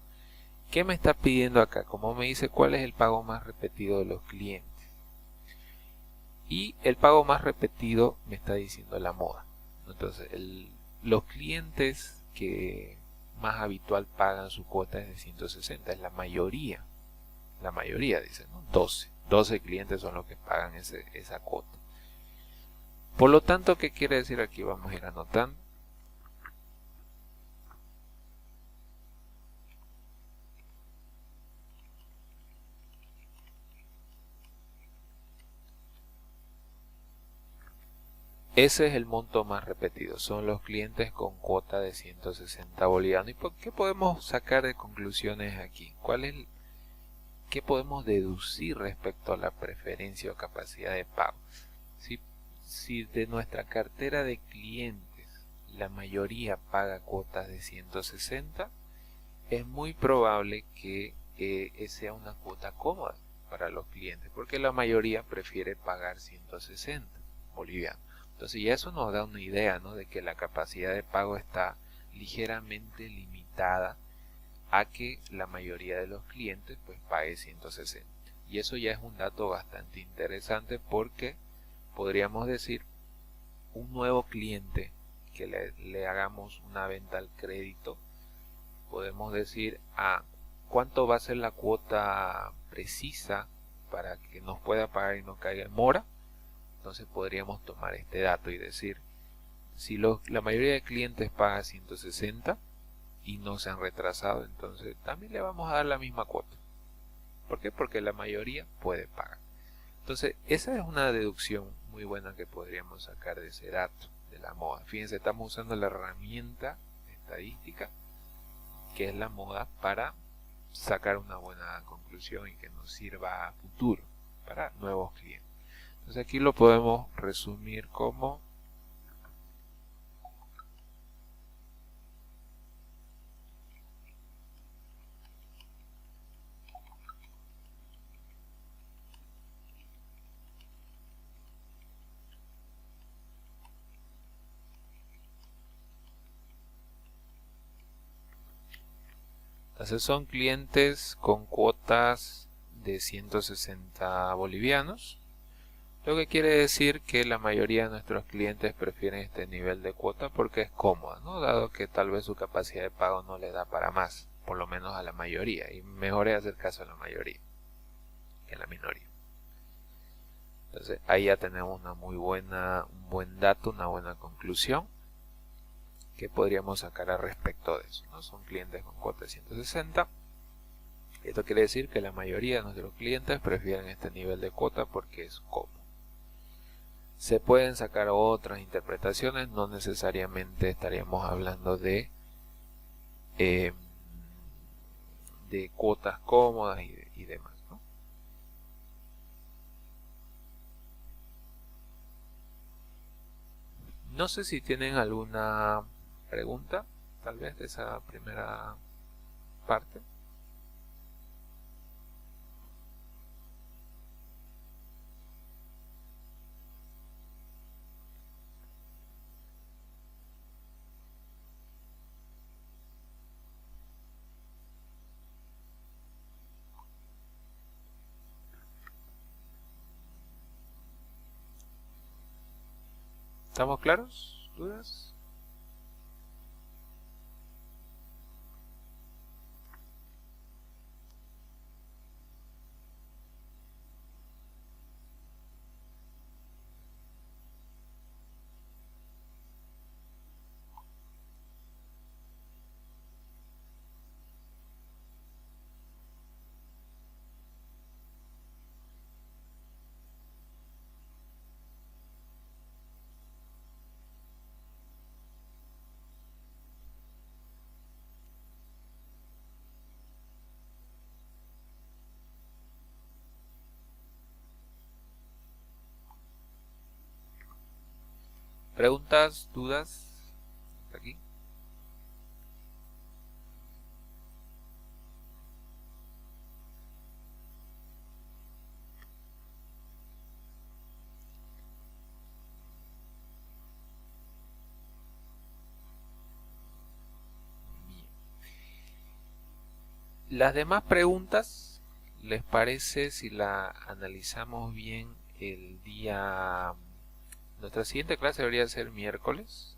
¿Qué me está pidiendo acá? Como me dice, ¿cuál es el pago más repetido de los clientes? Y el pago más repetido me está diciendo la moda. Entonces, los clientes que más habitual pagan su cuota es de 160, es la mayoría. La mayoría, dicen, ¿no? 12 clientes son los que pagan esa cuota. Por lo tanto, ¿qué quiere decir aquí? Vamos a ir anotando. Ese es el monto más repetido, son los clientes con cuota de 160 bolivianos. ¿Y por qué podemos sacar de conclusiones aquí? ¿Qué podemos deducir respecto a la preferencia o capacidad de pago? Si de nuestra cartera de clientes la mayoría paga cuotas de 160, es muy probable que sea una cuota cómoda para los clientes, porque la mayoría prefiere pagar 160 bolivianos. Entonces ya eso nos da una idea, ¿no?, de que la capacidad de pago está ligeramente limitada a que la mayoría de los clientes pues pague 160. Y eso ya es un dato bastante interesante, porque podríamos decir un nuevo cliente que le hagamos una venta al crédito, podemos decir cuánto va a ser la cuota precisa para que nos pueda pagar y no caiga en mora. Entonces podríamos tomar este dato y decir, si la mayoría de clientes paga 160 y no se han retrasado, entonces también le vamos a dar la misma cuota. ¿Por qué? Porque la mayoría puede pagar. Entonces esa es una deducción muy buena que podríamos sacar de ese dato, de la moda. Fíjense, estamos usando la herramienta estadística, que es la moda, para sacar una buena conclusión y que nos sirva a futuro para nuevos clientes. Entonces aquí lo podemos resumir como entonces son clientes con cuotas de 160 bolivianos. Lo que quiere decir que la mayoría de nuestros clientes prefieren este nivel de cuota porque es cómodo, ¿no? Dado que tal vez su capacidad de pago no le da para más, por lo menos a la mayoría, y mejor es hacer caso a la mayoría que a la minoría. Entonces ahí ya tenemos un buen dato, una buena conclusión que podríamos sacar al respecto de eso, ¿no? Son clientes con cuota de 160. Esto quiere decir que la mayoría de nuestros clientes prefieren este nivel de cuota porque es cómodo. Se pueden sacar otras interpretaciones, no necesariamente estaríamos hablando de cuotas cómodas y demás, ¿no? No sé si tienen alguna pregunta, tal vez de esa primera parte. ¿Estamos claros? ¿Dudas? ¿Preguntas? ¿Dudas? ¿Hasta aquí? Las demás preguntas, ¿les parece si la analizamos bien el día? Nuestra siguiente clase debería ser miércoles.